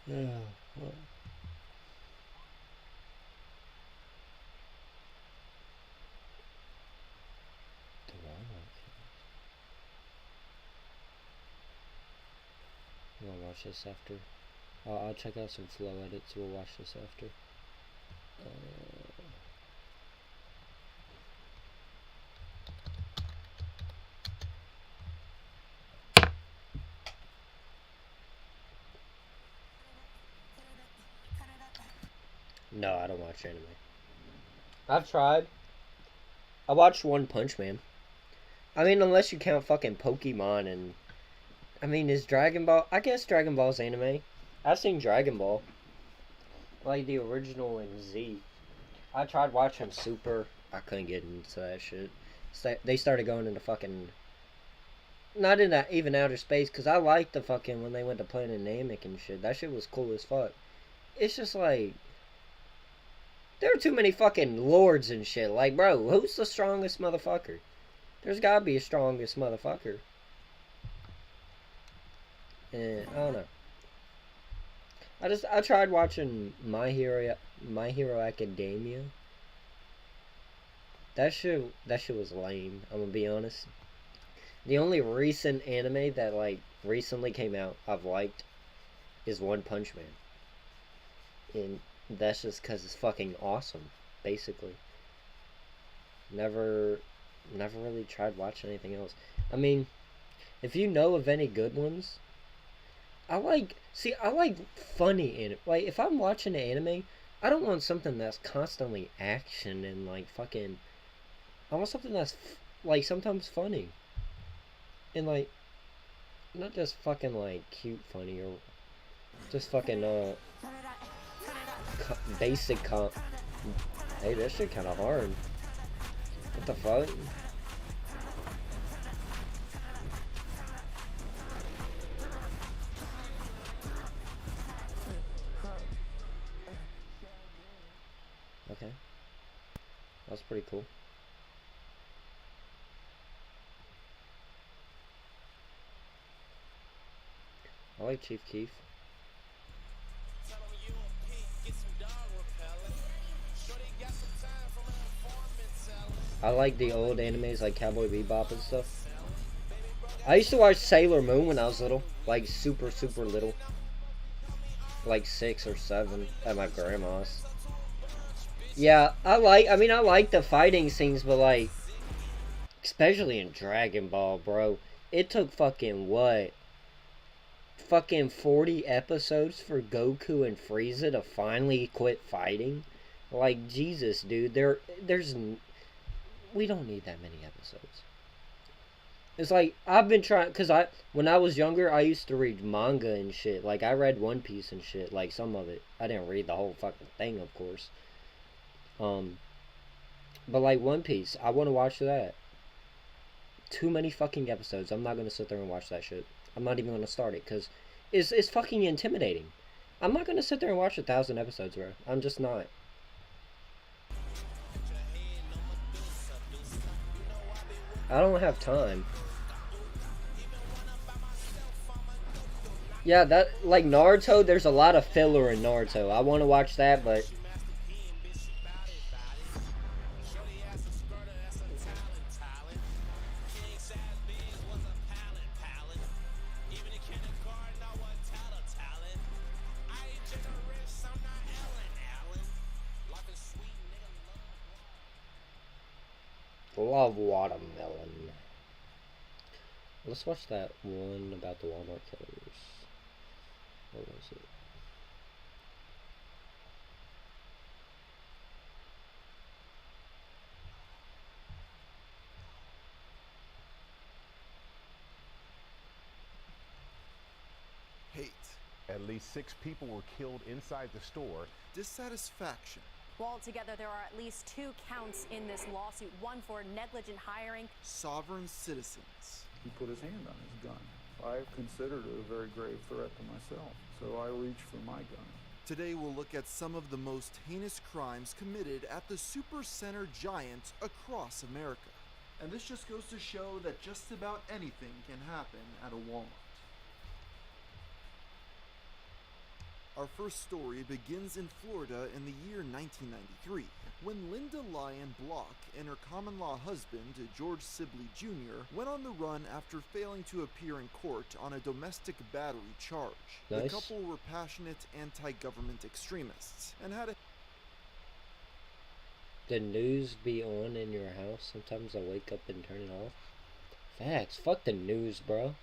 Yeah. What? Do I like it? We'll watch this after. I'll check out some flow edits. We'll watch this after. No, I don't watch anime. I've tried. I watched One Punch Man. I mean, unless you count fucking Pokemon and... I mean, is Dragon Ball... I guess Dragon Ball's anime. I've seen Dragon Ball. Like the original and Z. I tried watching Super. I couldn't get into that shit. They started going into fucking... Not in that even outer space, because I liked the fucking... When they went to Planet Namek and shit. That shit was cool as fuck. It's just like... There are too many fucking lords and shit. Like, bro, who's the strongest motherfucker? There's gotta be a strongest motherfucker. And I don't know. I tried watching My Hero Academia. That shit was lame, I'm gonna be honest. The only recent anime that like recently came out I've liked is One Punch Man. And that's just because it's fucking awesome, basically. Never really tried watching anything else. I mean, if you know of any good ones, I like funny anime. Like, if I'm watching an anime, I don't want something that's constantly action and like fucking... I want something that's like sometimes funny. And like, not just fucking like cute funny or just fucking basic comp. Hey, that shit kind of hard. What the fuck? Okay. That's pretty cool. I like Chief Keef. I like the old animes like Cowboy Bebop and stuff. I used to watch Sailor Moon when I was little. Like super little. Like 6 or 7 at my grandma's. Yeah, I like the fighting scenes, but like, especially in Dragon Ball, bro. It took fucking what? Fucking 40 episodes for Goku and Frieza to finally quit fighting? Like, Jesus, dude. We don't need that many episodes. It's like, I've been trying, because when I was younger, I used to read manga and shit. Like, I read One Piece and shit, like, some of it. I didn't read the whole fucking thing, of course. But like One Piece, I want to watch that. Too many fucking episodes. I'm not going to sit there and watch that shit. I'm not even going to start it, because it's fucking intimidating. I'm not going to sit there and watch 1,000 episodes, bro. I'm just not. I don't have time. Yeah, that, like Naruto, there's a lot of filler in Naruto. I want to watch that, but... Love watermelon. Let's watch that one about the Walmart killers. What was it? Hate. At least 6 people were killed inside the store. Dissatisfaction. Well, altogether, there are at least 2 counts in this lawsuit, one for negligent hiring. Sovereign citizens. He put his hand on his gun. I considered it a very grave threat to myself, so I reached for my gun. Today we'll look at some of the most heinous crimes committed at the supercenter giant across America. And this just goes to show that just about anything can happen at a Walmart. Our first story begins in Florida in the year 1993, when Linda Lyon Block and her common-law husband, George Sibley Jr., went on the run after failing to appear in court on a domestic battery charge. Nice. The couple were passionate anti-government extremists and had a... The news be on in your house? Sometimes I wake up and turn it off. Facts. Fuck the news, bro.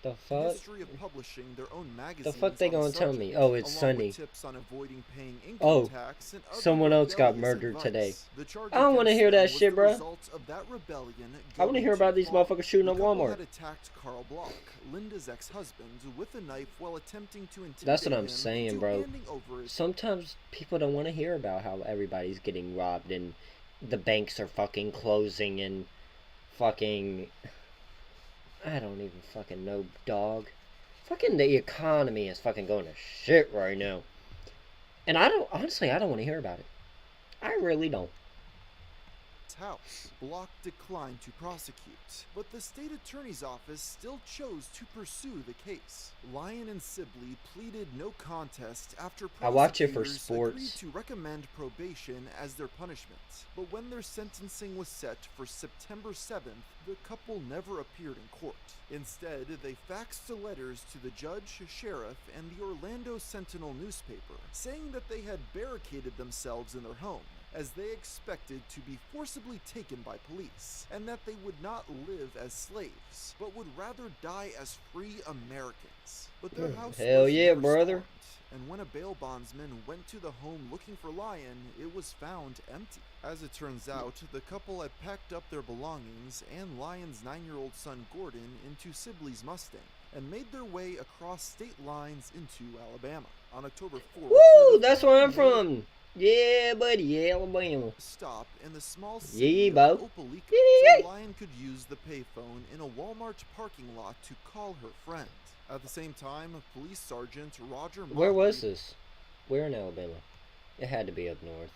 The fuck? History of publishing their own magazines. The fuck they gonna tell me? Oh, it's along sunny. with tips on avoiding paying income Oh, tax and other someone else got rebellious murdered advice. today. The charge I don't want to against hear them that was shit, the bro. result of that rebellion I want to hear going about too these far. motherfuckers shooting The up couple Walmart. had attacked Carl Block, Linda's ex-husband, with a knife while attempting to intimidate That's what I'm him saying, to bro. handing over his... Sometimes people don't want to hear about how everybody's getting robbed and the banks are fucking closing and fucking... I don't even fucking know, dog. Fucking the economy is fucking going to shit right now. And I don't want to hear about it. I really don't. house. Block declined to prosecute, but the state attorney's office still chose to pursue the case. Lyon and Sibley pleaded no contest after I watch it for prosecutors sports. agreed to recommend probation as their punishment. But when their sentencing was set for September 7th, the couple never appeared in court. Instead, they faxed the letters to the judge, sheriff, and the Orlando Sentinel newspaper, saying that they had barricaded themselves in their home, as they expected to be forcibly taken by police, and that they would not live as slaves, but would rather die as free Americans. But their house Hell was yeah, never brother. stormed, and when a bail bondsman went to the home looking for Lyon, it was found empty. As it turns out, the couple had packed up their belongings and Lyon's 9-year-old son Gordon into Sibley's Mustang, and made their way across state lines into Alabama. On October 4th, Woo! That's where I'm from. Yeah, buddy. Yeah, Alabama. Stop in the small Yeah, city bro. of Opelika, Yeah. so Lyon could use the payphone in a Walmart parking lot to call her friend. At the same time, Police Sergeant Roger Where was Motley this? Where in Alabama? It had to be up north.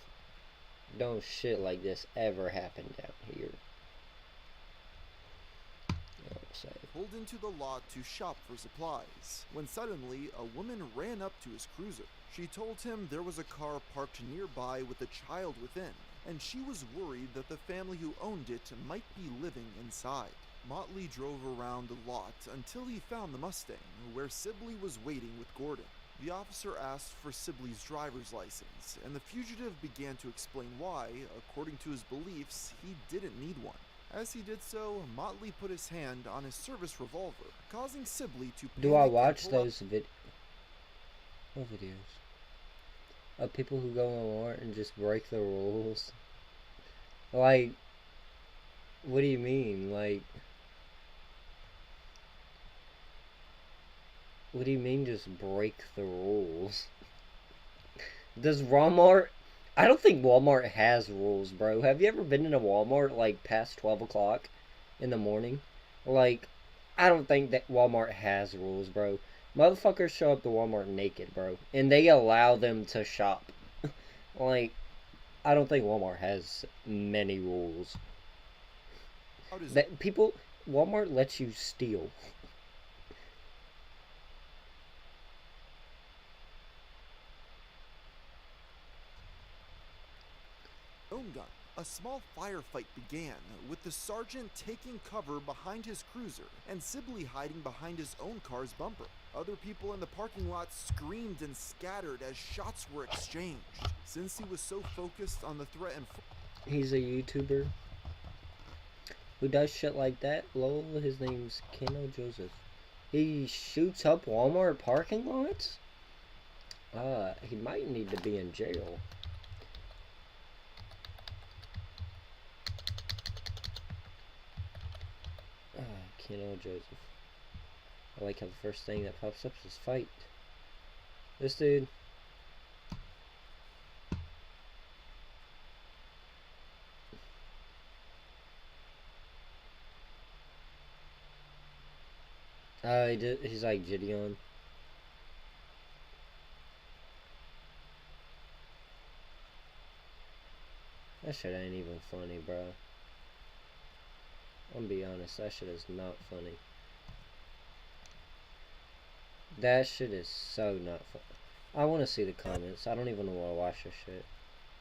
Don't shit like this ever happen down here. Oh, say. pulled into the lot to shop for supplies, when suddenly a woman ran up to his cruiser. She told him there was a car parked nearby with a child within, and she was worried that the family who owned it might be living inside. Motley drove around the lot until he found the Mustang, where Sibley was waiting with Gordon. The officer asked for Sibley's driver's license, and the fugitive began to explain why, according to his beliefs, he didn't need one. As he did so, Motley put his hand on his service revolver, causing Sibley to Do I panic and watch pull out those what videos? Of people who go on Walmart and just break the rules? Like, what do you mean? Like, what do you mean just break the rules? Does Walmart... I don't think Walmart has rules, bro. Have you ever been in a Walmart, like, past 12 o'clock in the morning? Like, I don't think that Walmart has rules, bro. Motherfuckers show up to Walmart naked, bro. And they allow them to shop. Like, I don't think Walmart has many rules. That people... Walmart lets you steal. own gun. A small firefight began, with the sergeant taking cover behind his cruiser and Sibley hiding behind his own car's bumper. Other people in the parking lot screamed and scattered as shots were exchanged. Since he was so focused on the threat and He's a YouTuber. who does shit like that. Lol, his name's Keno Joseph. He shoots up Walmart parking lots? He might need to be in jail. Keno Joseph. I like how the first thing that pops up is fight. This dude. He's like Gideon. That shit ain't even funny, bro. I'm gonna be honest, that shit is not funny. That shit is so not fun. I want to see the comments. I don't even want to watch this shit.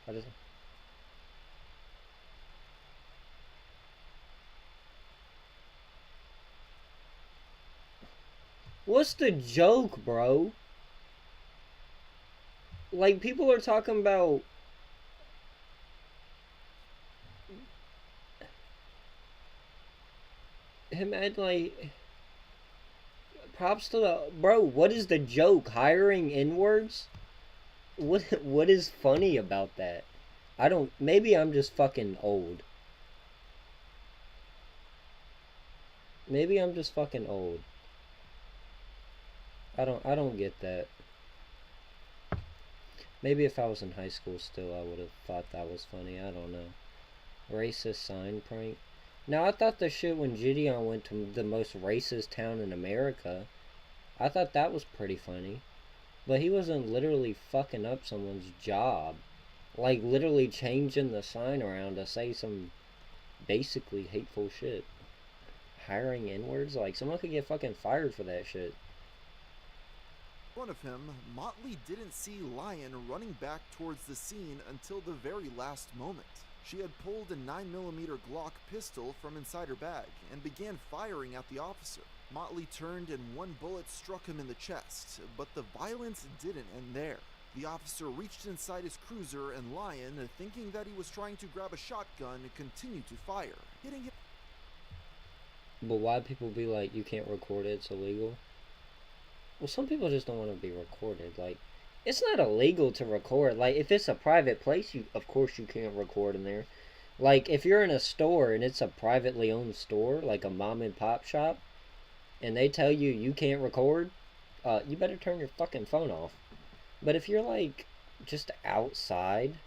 I just... What's the joke, bro? Like, people are talking about... him and, like... Props to the... Bro, what is the joke? Hiring N-words? What is funny about that? I don't... Maybe I'm just fucking old. Maybe I'm just fucking old. I don't get that. Maybe if I was in high school still, I would have thought that was funny. I don't know. Racist sign prank. Now, I thought the shit when Gideon went to the most racist town in America, I thought that was pretty funny. But he wasn't literally fucking up someone's job. Like, literally changing the sign around to say some basically hateful shit. Hiring N-words? Like, someone could get fucking fired for that shit. In front of him, Motley didn't see Lion running back towards the scene until the very last moment. She had pulled a 9mm Glock pistol from inside her bag and began firing at the officer. Motley turned and one bullet struck him in the chest, but the violence didn't end there. The officer reached inside his cruiser and Lion, thinking that he was trying to grab a shotgun, continued to fire, hitting him. But why people be like, you can't record it, it's illegal? Well, some people just don't want to be recorded. Like, it's not illegal to record. Like, if it's a private place, of course you can't record in there. Like, if you're in a store and it's a privately owned store, like a mom and pop shop, and they tell you you can't record, you better turn your fucking phone off. But if you're, like, just outside,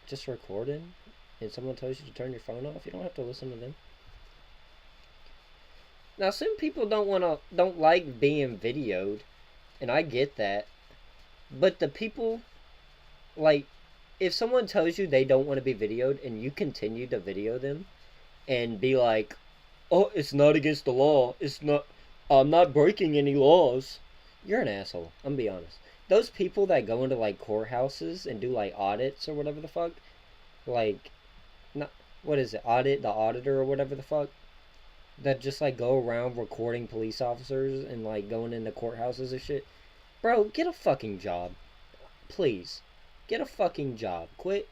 just recording, and someone tells you to turn your phone off, you don't have to listen to them. Now, some people don't like being videoed, and I get that. But the people, like, if someone tells you they don't want to be videoed, and you continue to video them, and be like, oh, it's not against the law, I'm not breaking any laws, you're an asshole, I'm gonna be honest. Those people that go into, like, courthouses and do, like, audits or whatever the fuck, like, what is it, the auditor or whatever the fuck, that just, like, go around recording police officers and, like, going into courthouses and shit. Bro, get a fucking job. Please. Get a fucking job. Quit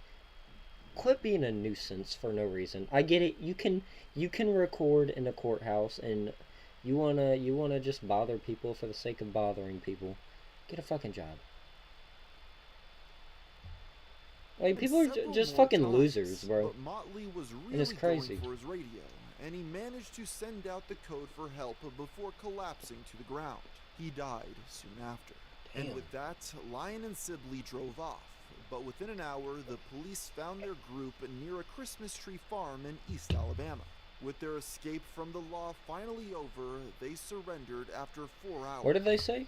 being a nuisance for no reason. I get it. You can record in a courthouse and you wanna just bother people for the sake of bothering people. Get a fucking job. Like, people are just fucking losers, bro. But Motley was really and it's crazy. going for his radio, and he managed to send out the code for help before collapsing to the ground. He died soon after. Damn. And with that, Lion and Sibley drove off, but within an hour, the police found their group near a Christmas tree farm in East Alabama. With their escape from the law finally over, they surrendered after 4 hours. What did they say?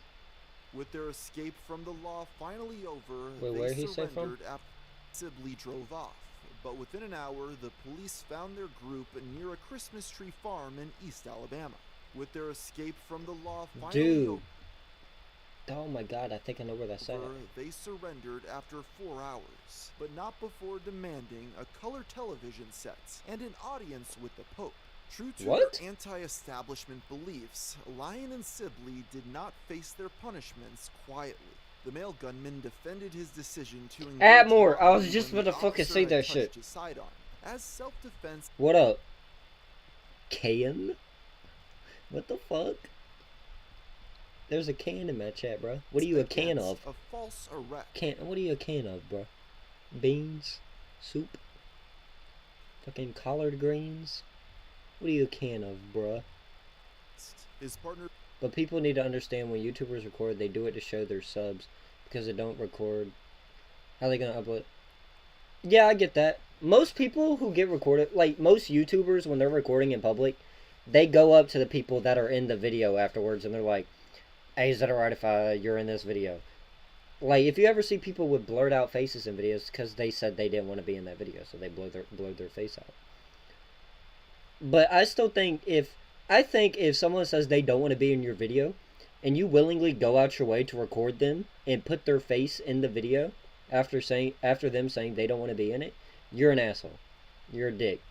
With their escape from the law finally over, where he say from? After Sibley drove off. But within an hour, the police found their group near a Christmas tree farm in East Alabama. With their escape from the law finally over, oh my god, I think I know where that's at. They surrendered after 4 hours, but not before demanding a color television set and an audience with the Pope. True to their anti-establishment beliefs, Lion and Sibley did not face their punishments quietly. The male gunman defended his decision to engage Add more. I was just about to fucking say that shit. As self-defense. What up? can? What the fuck? There's a can in my chat, bro. What are you a can of? A false arrest. What are you a can of, bro? Beans? Soup? Fucking collard greens? What are you a can of, bruh? His partner. But people need to understand when YouTubers record, they do it to show their subs. Because they don't record. How are they gonna upload? Yeah, I get that. Most people who get recorded, like most YouTubers, when they're recording in public, they go up to the people that are in the video afterwards and they're like, hey, is that alright if you're in this video? Like, if you ever see people with blurred out faces in videos, because they said they didn't want to be in that video, so they blurred their face out. But I still think if someone says they don't want to be in your video, and you willingly go out your way to record them and put their face in the video after them saying they don't want to be in it, you're an asshole. You're a dick.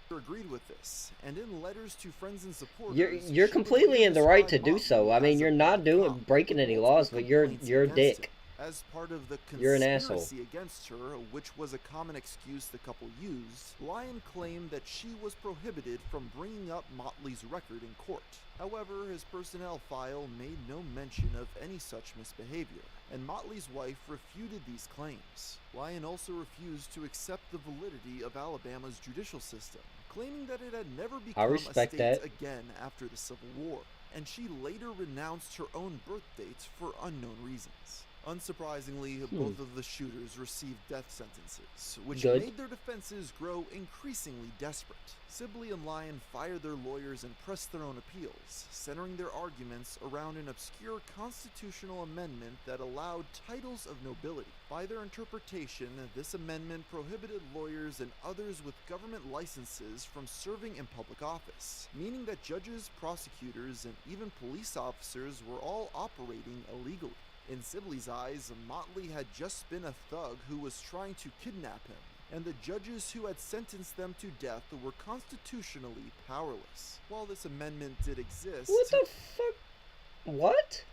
Agreed with this, and in letters to friends and supporters, you're completely in the right to do so. I mean, you're not breaking any laws, but you're a dick. As part of the you're an asshole. Conspiracy against her, which was a common excuse the couple used, Lyon claimed that she was prohibited from bringing up Motley's record in court. However, his personnel file made no mention of any such misbehavior, and Motley's wife refuted these claims. Lyon also refused to accept the validity of Alabama's judicial system, claiming that it had never become a state again after the Civil War, and she later renounced her own birth dates for unknown reasons. Unsurprisingly, both of the shooters received death sentences, which made their defenses grow increasingly desperate. Sibley and Lyon fired their lawyers and pressed their own appeals, centering their arguments around an obscure constitutional amendment that allowed titles of nobility. By their interpretation, this amendment prohibited lawyers and others with government licenses from serving in public office, meaning that judges, prosecutors, and even police officers were all operating illegally. In Sibley's eyes, Motley had just been a thug who was trying to kidnap him, and the judges who had sentenced them to death were constitutionally powerless. While this amendment did exist... What the fuck? What?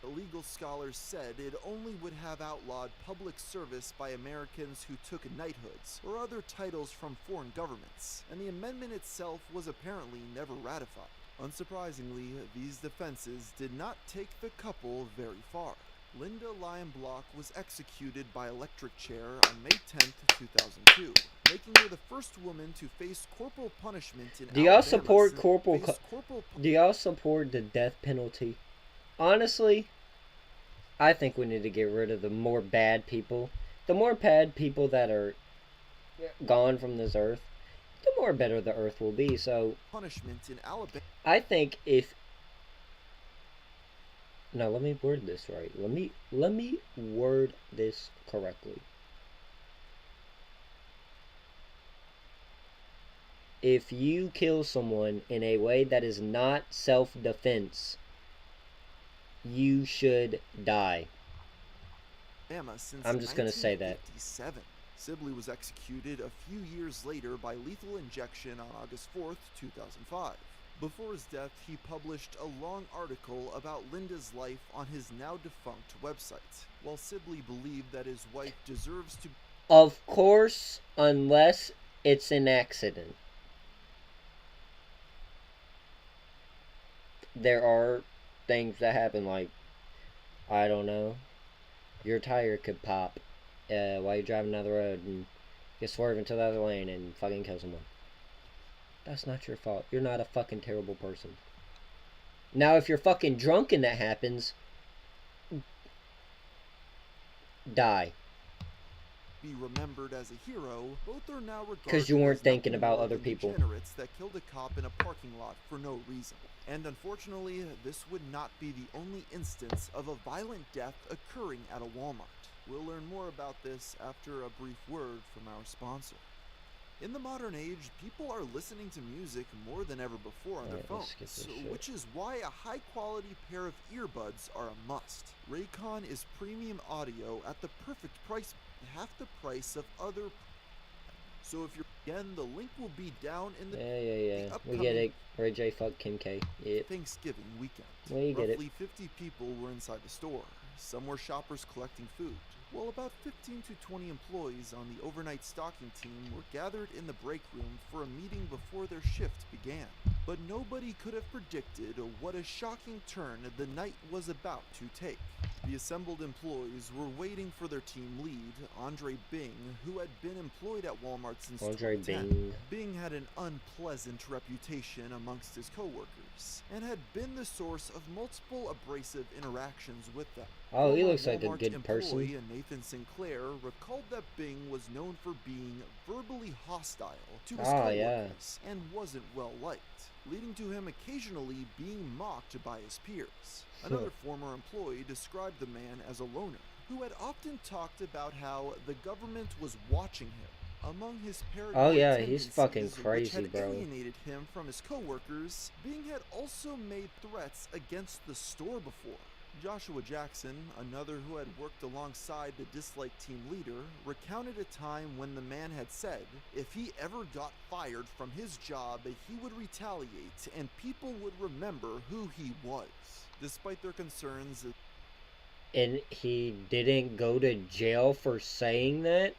The legal scholars said it only would have outlawed public service by Americans who took knighthoods or other titles from foreign governments, and the amendment itself was apparently never ratified. Unsurprisingly, these defenses did not take the couple very far. Linda Lyon Block was executed by electric chair on May 10, 2002, making her the first woman to face corporal punishment in Alabama. Do y'all support Do y'all support the death penalty? Honestly, I think we need to get rid of the more bad people. The more bad people that are gone from this earth, the more better the earth will be. So punishment in Alabama. I think if now let me word this right. Let me word this correctly. If you kill someone in a way that is not self-defense, you should die. I'm just gonna say that. Sibley was executed a few years later by lethal injection on August 4th, 2005. Before his death, he published a long article about Linda's life on his now-defunct website, while Sibley believed that his wife deserves to... Of course, unless it's an accident. There are things that happen, like, I don't know, your tire could pop while you're driving down the road and you swerve into the other lane and fucking kill someone. That's not your fault. You're not a fucking terrible person. Now, if you're fucking drunk and that happens, die. Be remembered as a hero, both are now regarded because you weren't thinking about other people. Degenerates that killed a cop in a parking lot for no reason. And unfortunately, this would not be the only instance of a violent death occurring at a Walmart. We'll learn more about this after a brief word from our sponsor. In the modern age, people are listening to music more than ever before on their phones, which is why a high-quality pair of earbuds are a must. Raycon is premium audio at the perfect price, half the price of other. So if you're again, the link will be down in the the we get it. Ray J fuck Kim K. Yep. Thanksgiving weekend. We get Roughly 50 people were inside the store. Some were shoppers collecting food, Well, about 15 to 20 employees on the overnight stalking team were gathered in the break room for a meeting before their shift began. But nobody could have predicted what a shocking turn the night was about to take. The assembled employees were waiting for their team lead, Andre Bing, who had been employed at Walmart since 2010. Bing had an unpleasant reputation amongst his co-workers, and had been the source of multiple abrasive interactions with them. Oh, he looks like a good person. Nathan Sinclair recalled that Bing was known for being verbally hostile to his co-workers and wasn't well liked, leading to him occasionally being mocked by his peers. Another former employee described the man as a loner, who had often talked about how the government was watching him. Among his paranoid he's fucking crazy, which had bro. alienated him from his co-workers, Bing had also made threats against the store before. Joshua Jackson, another who had worked alongside the Dislike team leader, recounted a time when the man had said if he ever got fired from his job, he would retaliate and people would remember who he was. Despite their concerns... And he didn't go to jail for saying that?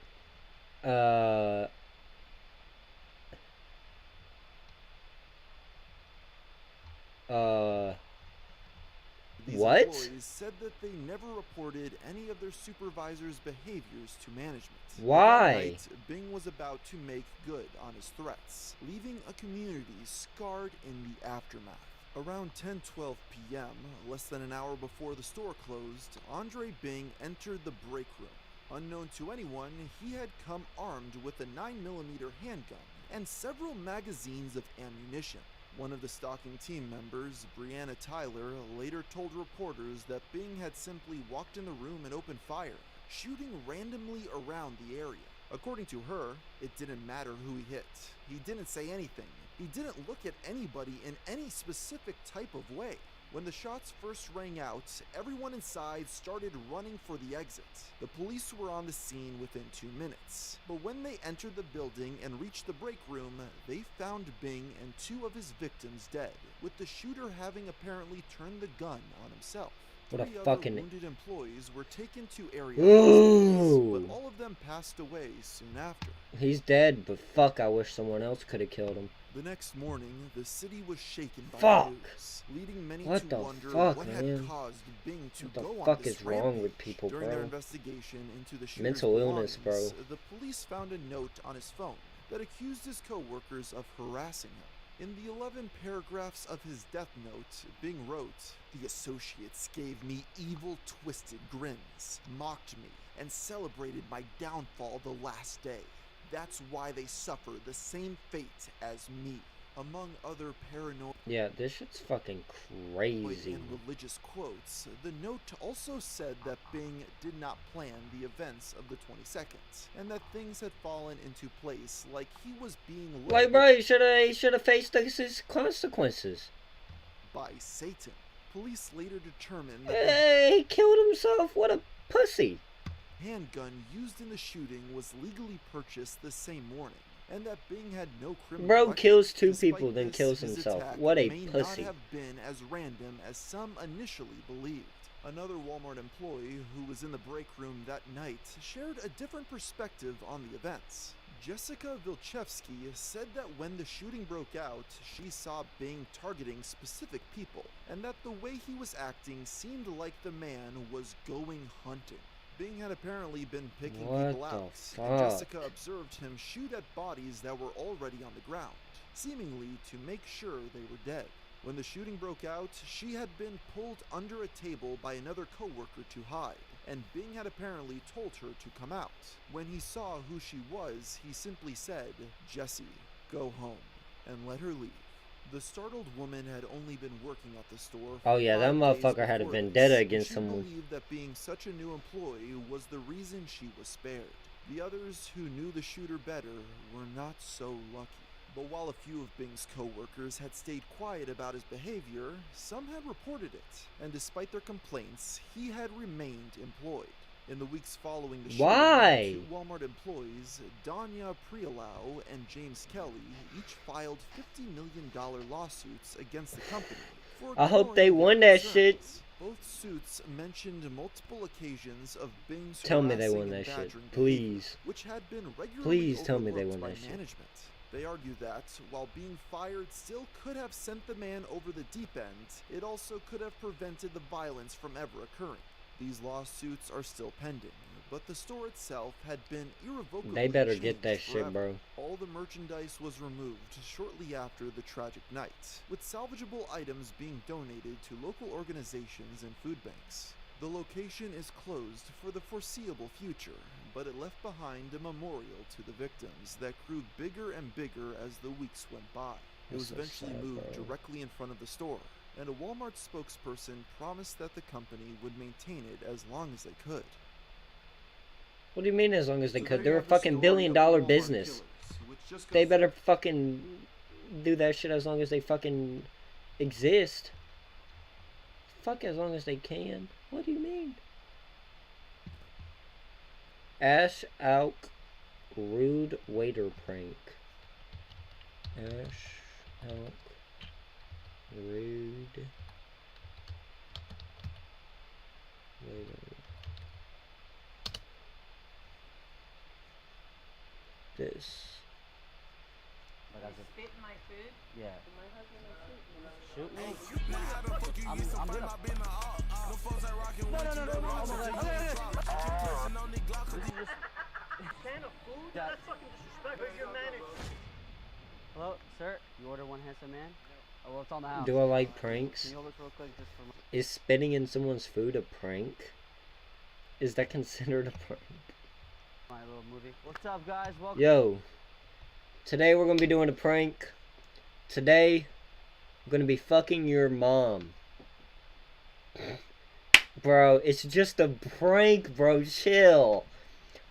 These what? employees said that they never reported any of their supervisors' behaviors to management. Why? That night, Bing was about to make good on his threats, leaving a community scarred in the aftermath. Around 10:12 p.m., less than an hour before the store closed, Andre Bing entered the break room. Unknown to anyone, he had come armed with a 9mm handgun and several magazines of ammunition. One of the stalking team members, Brianna Tyler, later told reporters that Bing had simply walked in the room and opened fire, shooting randomly around the area. According to her, it didn't matter who he hit. He didn't say anything. He didn't look at anybody in any specific type of way. When the shots first rang out, everyone inside started running for the exit. The police were on the scene within 2 minutes, but when they entered the building and reached the break room, they found Bing and 2 of his victims dead, with the shooter having apparently turned the gun on himself. What a 3 fucking... other wounded employees were taken to area hospitals, but all of them passed away soon after. He's dead, but fuck, I wish someone else could have killed him. The next morning, the city was shaken by news, leading many to wonder what had caused Bing to go on this rampage. Wrong with people, During bro? their investigation into the shooter's Mental illness, bro. The police found a note on his phone that accused his co-workers of harassing him. In the 11 paragraphs of his death note, Bing wrote, "The associates gave me evil, twisted grins, mocked me, and celebrated my downfall the last day. That's why they suffer the same fate as me." Among other paranoid... Yeah, this shit's fucking crazy. And religious quotes, the note also said that Bing did not plan the events of the 22nd, and that things had fallen into place like he was being led... Like, bro, he should have faced his consequences. ...by Satan. Police later determined that... Hey, he killed himself? What a pussy. ...handgun used in the shooting was legally purchased the same morning, and that Bing had no criminal Bro record. kills 2 Despite people, then this, kills his himself. attack What a may pussy. not have been as random as some initially believed. Another Walmart employee who was in the break room that night shared a different perspective on the events. Jessica Vilchevsky said that when the shooting broke out, she saw Bing targeting specific people, and that the way he was acting seemed like the man was going hunting. Bing had apparently been picking people out, and Jessica observed him shoot at bodies that were already on the ground, seemingly to make sure they were dead. When the shooting broke out, she had been pulled under a table by another coworker to hide, and Bing had apparently told her to come out. When he saw who she was, he simply said, "Jessie, go home," and let her leave. The startled woman had only been working at the store for 5 that motherfucker days had a before vendetta this, against she someone. believed that being such a new employee was the reason she was spared. The others who knew the shooter better were not so lucky. But while a few of Bing's co-workers had stayed quiet about his behavior, some had reported it, and despite their complaints, he had remained employed. In the weeks following the shooting, 2 Walmart employees, Danya Priolau and James Kelly, each filed $50 million lawsuits against the company. I hope they won that shit. Both suits mentioned multiple occasions of Bing's tell me they harassing won and that shit, badgering please. behavior, which had been regularly Please tell me they overlooked won by that shit. management. They argue that, while being fired still could have sent the man over the deep end, it also could have prevented the violence from ever occurring. These lawsuits are still pending, but the store itself had been irrevocably They better changed get that forever. shit, bro. All the merchandise was removed shortly after the tragic night, with salvageable items being donated to local organizations and food banks. The location is closed for the foreseeable future, but it left behind a memorial to the victims that grew bigger and bigger as the weeks went by. It was That's so eventually sad, moved bro. directly in front of the store, and a Walmart spokesperson promised that the company would maintain it as long as they could. What do you mean as long as they So could? there They're you a have the fucking story billion-dollar of the Walmart business. killers, which just They goes- better fucking do that shit as long as they fucking exist. Fuck as long as they can. What do you mean? Ash Alk rude waiter prank. Ash Alk rude waiter. This. Spit in my food? Yeah. My husband will Shoot me? I'm gonna. Can of food? That's fucking disrespectful. Where's your manager? Hello, sir. You order one handsome man? Oh, well, it's on the house. Do I like pranks? Can you hold this real quick just for Is spitting in someone's food a prank? Is that considered a prank? my little movie? What's up, guys? Welcome. Yo, today we're gonna be doing a prank. Today, I'm gonna be fucking your mom. Bro, it's just a prank, bro. Chill.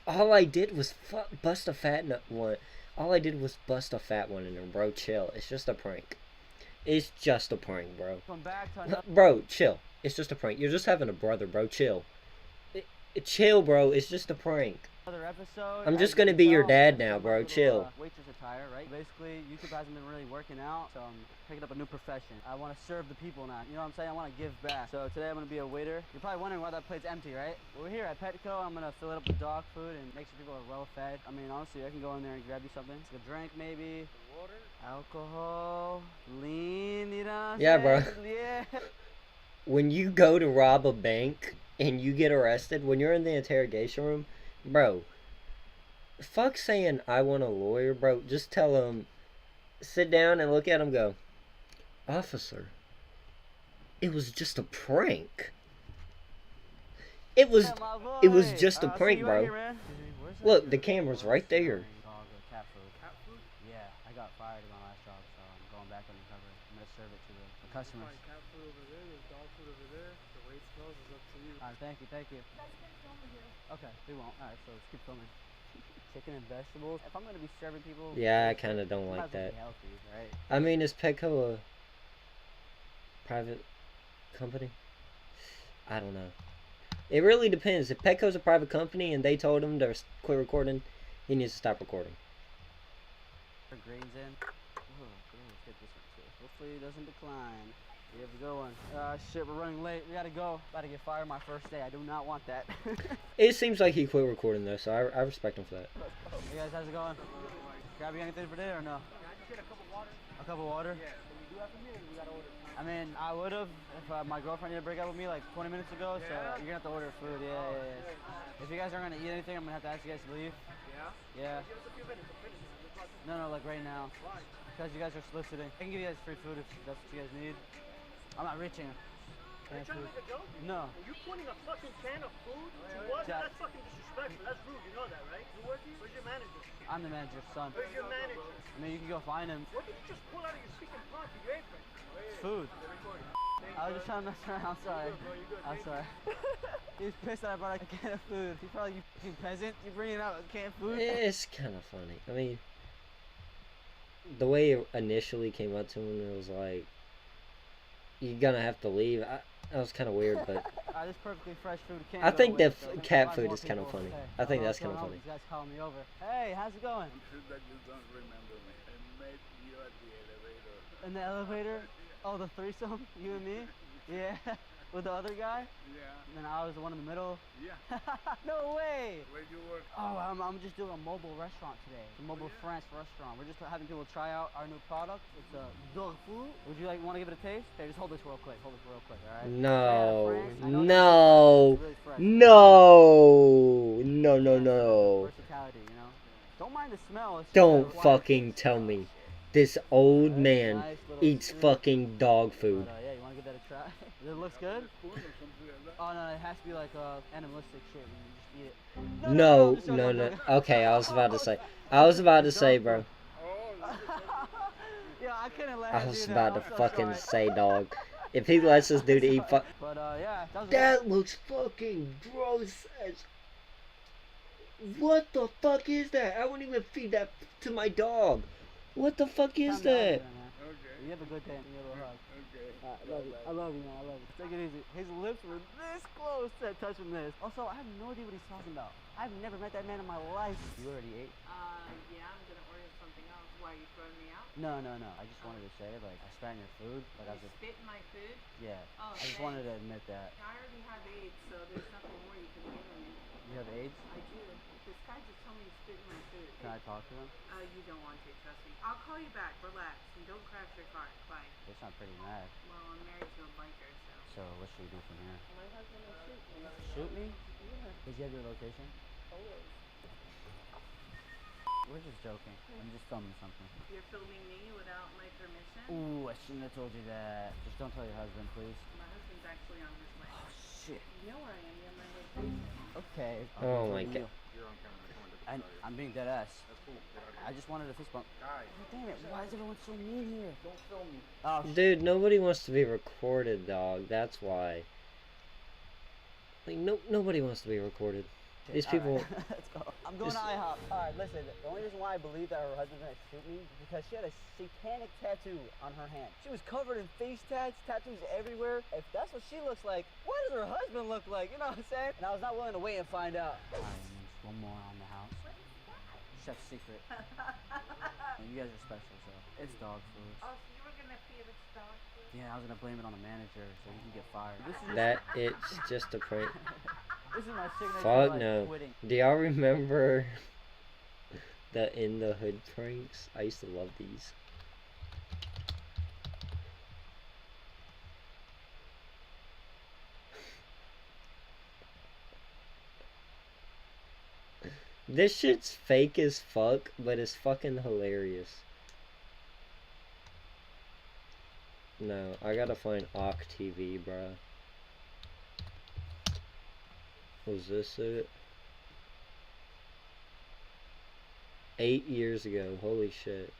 All I did was bust a fat one. All I did was bust a fat one in her, bro. Chill. It's just a prank. It's just a prank, bro. Come back to another Bro, chill. It's just a prank. You're just having a brother, bro. Chill. Chill, bro. It's just a prank. episode. I'm As just you gonna can be your tell, dad I'm now, in my bro. little, Chill. Waitress attire, right? Basically, YouTube hasn't been really working out, so I'm picking up a new profession. I want to serve the people now. You know what I'm saying? I want to give back. So today I'm gonna be a waiter. You're probably wondering why that plate's empty, right? Well, we're here at Petco. I'm gonna fill it up with dog food and make sure people are well fed. I mean, honestly, I can go in there and grab you something. Like a drink, maybe. Water. Alcohol. Lean. You know what I'm Yeah, bro. saying? Yeah. When you go to rob a bank and you get arrested, when you're in the interrogation room, bro, fuck saying I want a lawyer, bro. Just tell him, sit down and look at him, go, officer, it was just a prank. It was just a prank, bro. Look, the camera's right there. Cat food? Yeah, I got fired at my last job, so I'm going back undercover. I'm gonna serve it to the customers. Cat food over there, there's dog food over there. The way it smells is up to you. Alright, thank you, thank you. Okay, we won't. Alright, so let's keep filming. Chicken and vegetables. If I'm gonna be serving people, Yeah, I kind of don't might like as well that. be healthy, right? I mean, is Petco a private company? I don't know. It really depends. If Petco's a private company and they told him to quit recording, he needs to stop recording. Grains in. Oh, good. Let's get this one too. Hopefully it doesn't decline. We have a good one. Shit, we're running late. We gotta go. About to get fired my first day. I do not want that. It seems like he quit recording though, so I respect him for that. Hey guys, how's it going? Grab you anything for dinner or no? I just get a cup of water. A cup of water? Yeah. So we do have some here. We gotta order. I mean, I would have if my girlfriend didn't break up with me like 20 minutes ago, so you're gonna have to order food. Yeah. If you guys aren't gonna eat anything, I'm gonna have to ask you guys to leave. Yeah? Yeah. Give us a few minutes. We'll finish it. No, like right now. Why? Because you guys are soliciting. I can give you guys free food if that's what you guys need. I'm not reaching. Are you trying to make a joke? No. Are you pointing a fucking can of food to us? Dad. That's fucking disrespectful. That's rude. You know that, right? You work here? Where's your manager? I'm the manager's son. Where's your manager? I mean, you can go find him. What did you just pull out of your freaking pocket? Your apron? Food. I was just trying to mess around. I'm sorry. I'm sorry. He was pissed that I brought a can of food. He's probably, you fucking peasant. You bringing out a can of food? It's kind of funny. I mean, the way it initially came up to him, it was like, you're gonna have to leave. That was kind of weird, but This perfectly fresh food can't I go think the waste, so cat find food more is kind of people. funny. Hey, I think don't know that's kind what's of going on. funny. These guys calling me over. Hey, how's it going? I'm sure that you don't remember me. I met you at the elevator. In the elevator? Oh, the threesome? You and me? Yeah. with the other guy. Yeah. And then I was the one in the middle. Yeah. No way. Where do you work? Oh, I'm just doing a mobile restaurant today. It's a mobile French restaurant. We're just having people try out our new product. It's a dog food. Would you want to give it a taste? Here, just hold this real quick. Hold this real quick, all right? No, no, no. Versatility, you know. Don't mind the smell. Don't fucking tell me this old man nice eats soup. fucking dog food. But, yeah, you want to give that a try? It looks good. Oh no, it has to be like animalistic shit when you just eat it. No. Okay, I was about to say, bro. Yeah, I couldn't let I was about to fucking say, dog. If he lets this dude eat But yeah, that looks fucking gross as. What the fuck is that? I wouldn't even feed that to my dog. What the fuck is that? You have a good day. Give me a little hug. Okay. I love you, man. I love you. Take it easy. His lips were this close to touching this. Also, I have no idea what he's talking about. I've never met that man in my life. You already ate? Yeah, I'm gonna order something else. Why, are you throwing me out? No. I just wanted to say, like, I spat in your food. Like, I was just... spit in my food? Yeah. Oh, I just wanted to admit that. I already have AIDS, so there's nothing more you can give me. You have AIDS? I do. This guy just told me to spit in my food. Can I talk to him? You don't want to, trust me. I'll call you back. Relax. And don't crash your car. Bye. They sound pretty mad. Well, I'm married to a biker, so... So, what should we do from here? My husband will shoot me. Shoot me? Yeah. Does he have your location? Always. We're just joking. I'm just filming something. You're filming me without my permission? Ooh, I shouldn't have told you that. Just don't tell your husband, please. My husband's actually on his way. Oh, shit. You know where I am. You're my location. Okay. Oh my god. You're on camera. I'm being dead ass. That's cool. I just wanted a fist bump. Guys. Oh, damn it. Why is everyone so mean here? Don't film me. Oh, Dude, nobody wants to be recorded, dog. That's why. Like, nobody wants to be recorded. These people. Right. Let's go. I'm going to IHOP. Alright, listen. The only reason why I believe that her husband's gonna shoot me is because she had a satanic tattoo on her hand. She was covered in face tattoos everywhere. If that's what she looks like, what does her husband look like? You know what I'm saying? And I was not willing to wait and find out. Alright, just one more on the house. Chef's secret. And you guys are special, so it's dog food. Oh, so you were gonna feed it's dog food? Yeah, I was gonna blame it on the manager so he can get fired. It's just a prank. This is my signature. Fuck no. Do y'all remember the In the Hood pranks? I used to love these. This shit's fake as fuck, but it's fucking hilarious. No, I gotta find Ock TV, bruh. Was this it? 8 years ago, holy shit.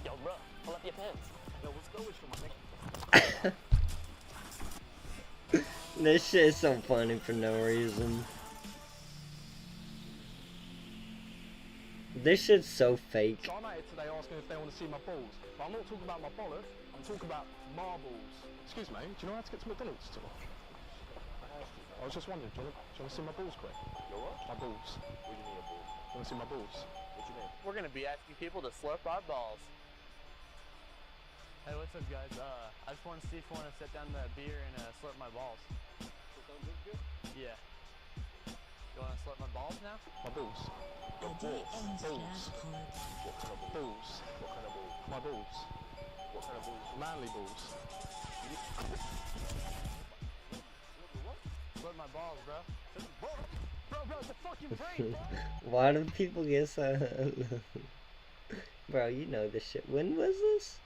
Yo, bro, pull up your pants. Yo, what's good with you, my nigga? This shit is so funny for no reason. This shit's so fake. So I'm out here today asking if they want to see my balls. But I'm not talking about my bollocks, I'm talking about marbles. Excuse me, do you know how to get to McDonald's at all? I was just wondering, do you want to see my balls quick? Your what? My balls. What do you mean your balls? Do you want to see my balls? What you mean? We're gonna be asking people to slurp our balls. Hey, what's up, guys? I just want to see if you want to sit down that beer and slurp my balls. Yeah. You want to slurp my balls now? My balls. Your balls. Balls. What kind of balls? Balls. What kind of balls? My balls. What kind of balls? Manly balls. Slurp my balls, bro. Bro, it's a fucking prank, bro. Why do people get so... Bro, you know this shit. When was this?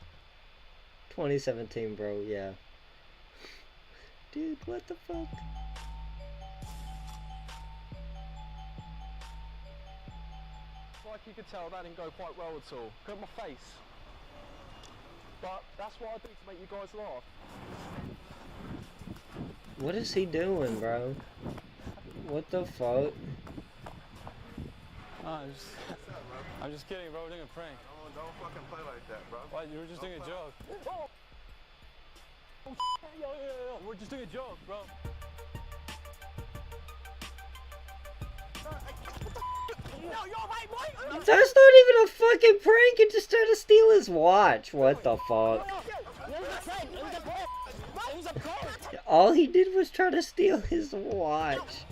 2017, bro, yeah. Dude, what the fuck? Like you could tell, that didn't go quite well at all. Look at my face. But that's what I do to make you guys laugh. What is he doing, bro? What the fuck? I'm just kidding, bro. We're doing a prank. Don't fucking play like that, bro. Why? You were just doing a joke. Oh! Yo. We're just doing a joke, bro. That's not even a fucking prank. He just tried to steal his watch. What the fuck? All he did was try to steal his watch.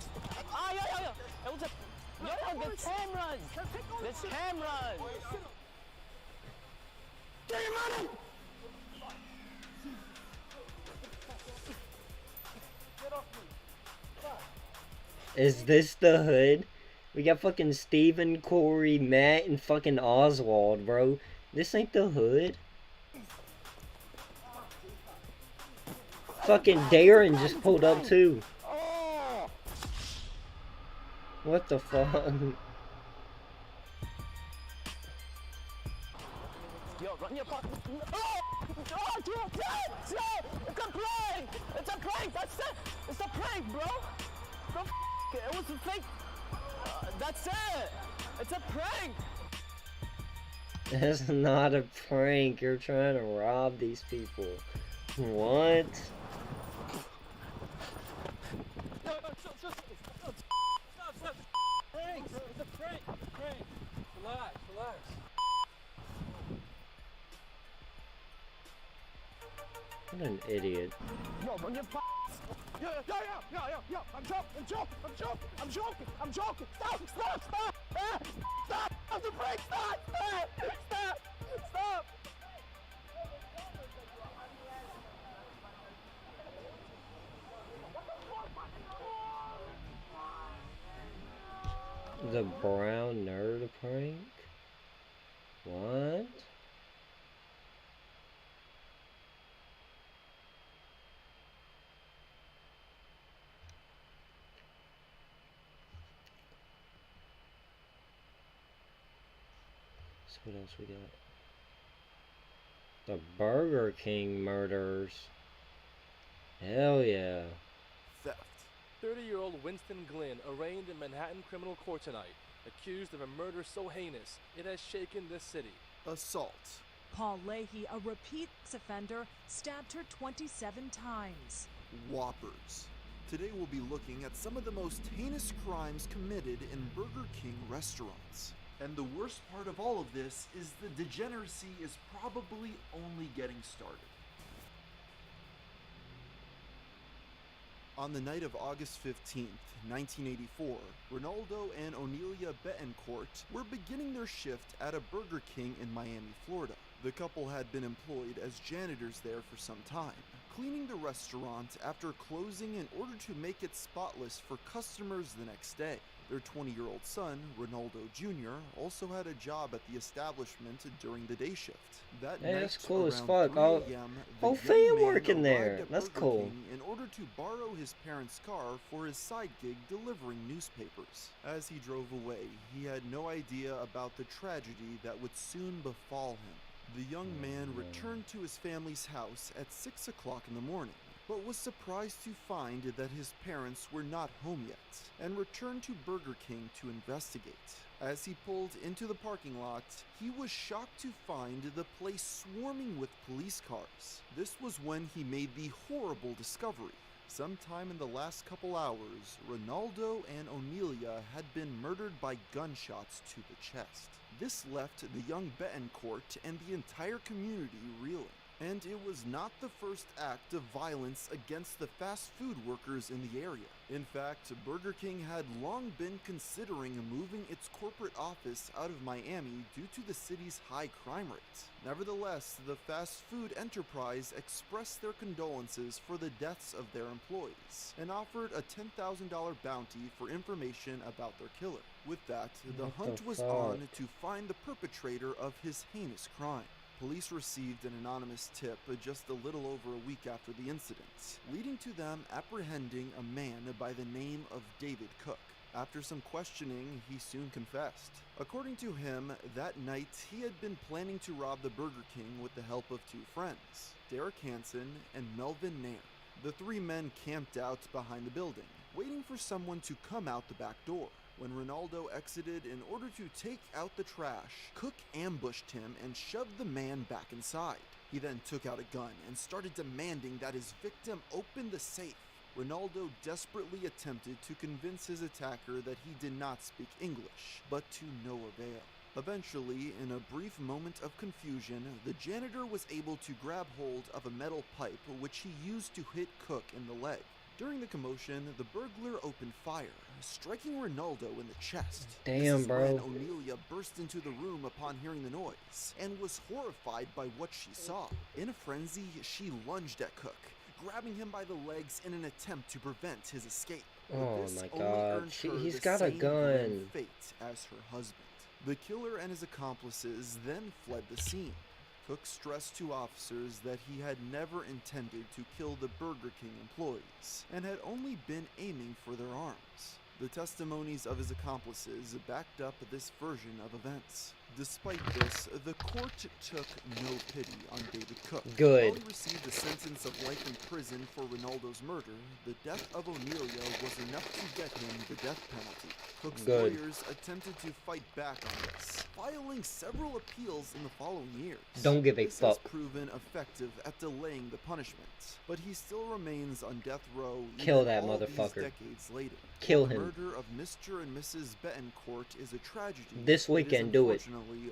There's cameras! There's cameras! Get your money! Is this the hood? We got fucking Steven, Corey, Matt, and fucking Oswald, bro. This ain't the hood. Fucking Darren just pulled up too. What the fuck? Yo, run your pocket. Oh, dude, it's a prank! It's a prank! That's it! It's a prank, bro! Don't it. It was a fake. That's it! It's a prank! That's not a prank. You're trying to rob these people. What? Prank, bro. It's a prank. It's a prank. Relax, relax. What an idiot. Yo, run your Yo, I'm joking. Stop. Stop the brake. Stop. The brown nerd prank? What? So what else we got? The Burger King murders. Hell yeah. Theft. 30-year-old Winston Glynn arraigned in Manhattan criminal court tonight, accused of a murder so heinous it has shaken this city. Assault. Paul Leahy, a repeat offender, stabbed her 27 times. Whoppers. Today we'll be looking at some of the most heinous crimes committed in Burger King restaurants. And the worst part of all of this is the degeneracy is probably only getting started. On the night of August 15th, 1984, Ronaldo and Onelia Betancourt were beginning their shift at a Burger King in Miami, Florida. The couple had been employed as janitors there for some time, cleaning the restaurant after closing in order to make it spotless for customers the next day. Their 20-year-old son, Ronaldo Jr., also had a job at the establishment during the day shift. That night, that's cool as around fuck. 3 a.m., the whole young fam man working there. arrived at That's Burger cool. King in order to borrow his parents' car for his side gig delivering newspapers. As he drove away, he had no idea about the tragedy that would soon befall him. The young man returned to his family's house at 6 o'clock in the morning, but was surprised to find that his parents were not home yet, and returned to Burger King to investigate. As he pulled into the parking lot, he was shocked to find the place swarming with police cars. This was when he made the horrible discovery. Sometime in the last couple hours, Ronaldo and Onelia had been murdered by gunshots to the chest. This left the young Betancourt and the entire community reeling. And it was not the first act of violence against the fast food workers in the area. In fact, Burger King had long been considering moving its corporate office out of Miami due to the city's high crime rates. Nevertheless, the fast food enterprise expressed their condolences for the deaths of their employees and offered a $10,000 bounty for information about their killer. With that, the hunt was on to find the perpetrator of his heinous crime. Police received an anonymous tip just a little over a week after the incident, leading to them apprehending a man by the name of David Cook. After some questioning, he soon confessed. According to him, that night he had been planning to rob the Burger King with the help of two friends, Derek Hansen and Melvin Nair. The three men camped out behind the building, waiting for someone to come out the back door. When Ronaldo exited in order to take out the trash, Cook ambushed him and shoved the man back inside. He then took out a gun and started demanding that his victim open the safe. Ronaldo desperately attempted to convince his attacker that he did not speak English, but to no avail. Eventually, in a brief moment of confusion, the janitor was able to grab hold of a metal pipe which he used to hit Cook in the leg. During the commotion, the burglar opened fire, striking Ronaldo in the chest. Damn, bro. When Onelia burst into the room upon hearing the noise, and was horrified by what she saw. In a frenzy, she lunged at Cook, grabbing him by the legs in an attempt to prevent his escape. Oh my god, he's got a gun. Fate as her husband. The killer and his accomplices then fled the scene. Cook stressed to officers that he had never intended to kill the Burger King employees, and had only been aiming for their arms. The testimonies of his accomplices backed up this version of events. Despite this, the court took no pity on David Cook. Good. While he received a sentence of life in prison for Ronaldo's murder, the death of Onelia was enough to get him the death penalty. Cook's lawyers attempted to fight back on this, filing several appeals in the following years. Don't give a fuck. This has proven effective at delaying the punishment, but he still remains on death row. Kill that all motherfucker. These decades later. Kill The him. murder of Mr. and Mrs. Betancourt is a tragedy. This weekend, do it.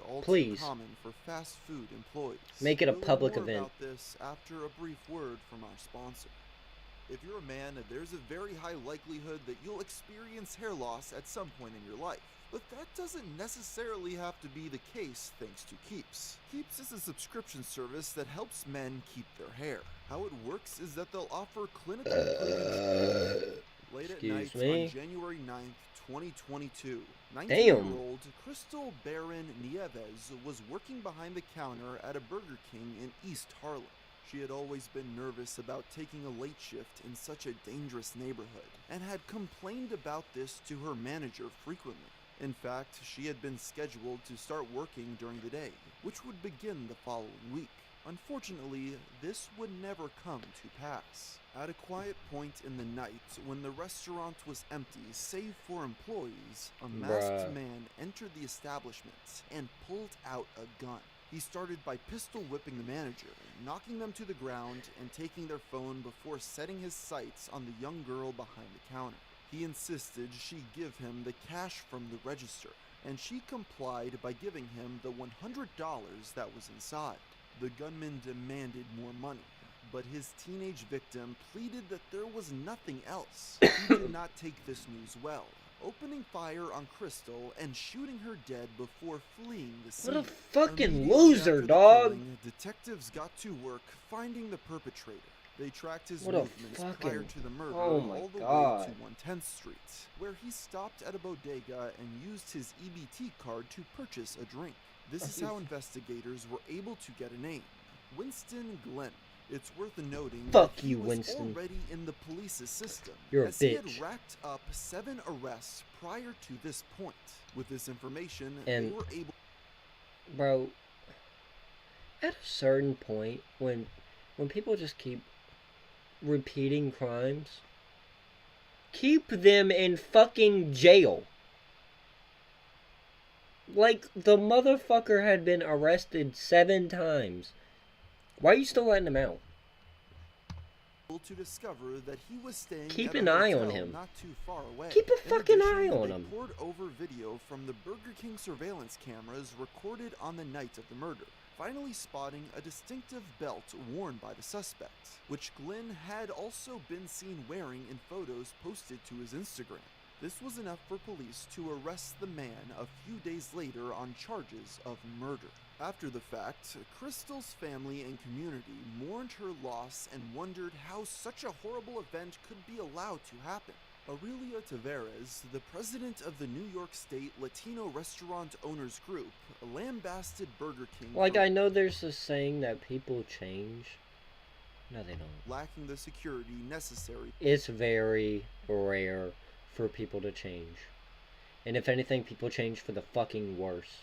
All Please. Too common for fast food employees. Make it a We'll learn public more event. About this after a brief word from our sponsor. If you're a man, there's a very high likelihood that you'll experience hair loss at some point in your life. But that doesn't necessarily have to be the case thanks to Keeps. Keeps is a subscription service that helps men keep their hair. How it works is that they'll offer clinical cleaning late at night on January 9th, 2022. 19-year-old Crystal Baron Nieves was working behind the counter at a Burger King in East Harlem. She had always been nervous about taking a late shift in such a dangerous neighborhood, and had complained about this to her manager frequently. In fact, she had been scheduled to start working during the day, which would begin the following week. Unfortunately, this would never come to pass. At a quiet point in the night, when the restaurant was empty save for employees, a masked man entered the establishment and pulled out a gun. He started by pistol whipping the manager, knocking them to the ground and taking their phone before setting his sights on the young girl behind the counter. He insisted she give him the cash from the register, and she complied by giving him the $100 that was inside. The gunman demanded more money, but his teenage victim pleaded that there was nothing else. He did not take this news well, opening fire on Crystal and shooting her dead before fleeing the scene. What a fucking loser, dog! Detectives got to work finding the perpetrator. They tracked his What a movements prior fucking- to the murder oh my all the God. way to 110th Street, where he stopped at a bodega and used his EBT card to purchase a drink. This is how investigators were able to get a name: Winston Glenn. It's worth noting Fuck that he you, was Winston. already in the police's system, You're a as he had bitch. racked up 7 arrests prior to this point. With this information, And- they were able. Bro, at a certain point, when people just keep repeating crimes, keep them in fucking jail. Like, the motherfucker had been arrested 7 times. Why are you still letting him out? To discover that he was staying Keep at a an eye hotel on him. not too far away. Keep a In fucking addition, eye on they him. poured over video from the Burger King surveillance cameras recorded on the night of the murder, finally spotting a distinctive belt worn by the suspect, which Glenn had also been seen wearing in photos posted to his Instagram. This was enough for police to arrest the man a few days later on charges of murder. After the fact, Crystal's family and community mourned her loss and wondered how such a horrible event could be allowed to happen. Aurelia Tavares, the president of the New York State Latino Restaurant Owners Group, lambasted Burger King Like, for I know there's this saying that people change. No, they don't. lacking the security necessary. It's very rare for people to change. And if anything, people change for the fucking worse.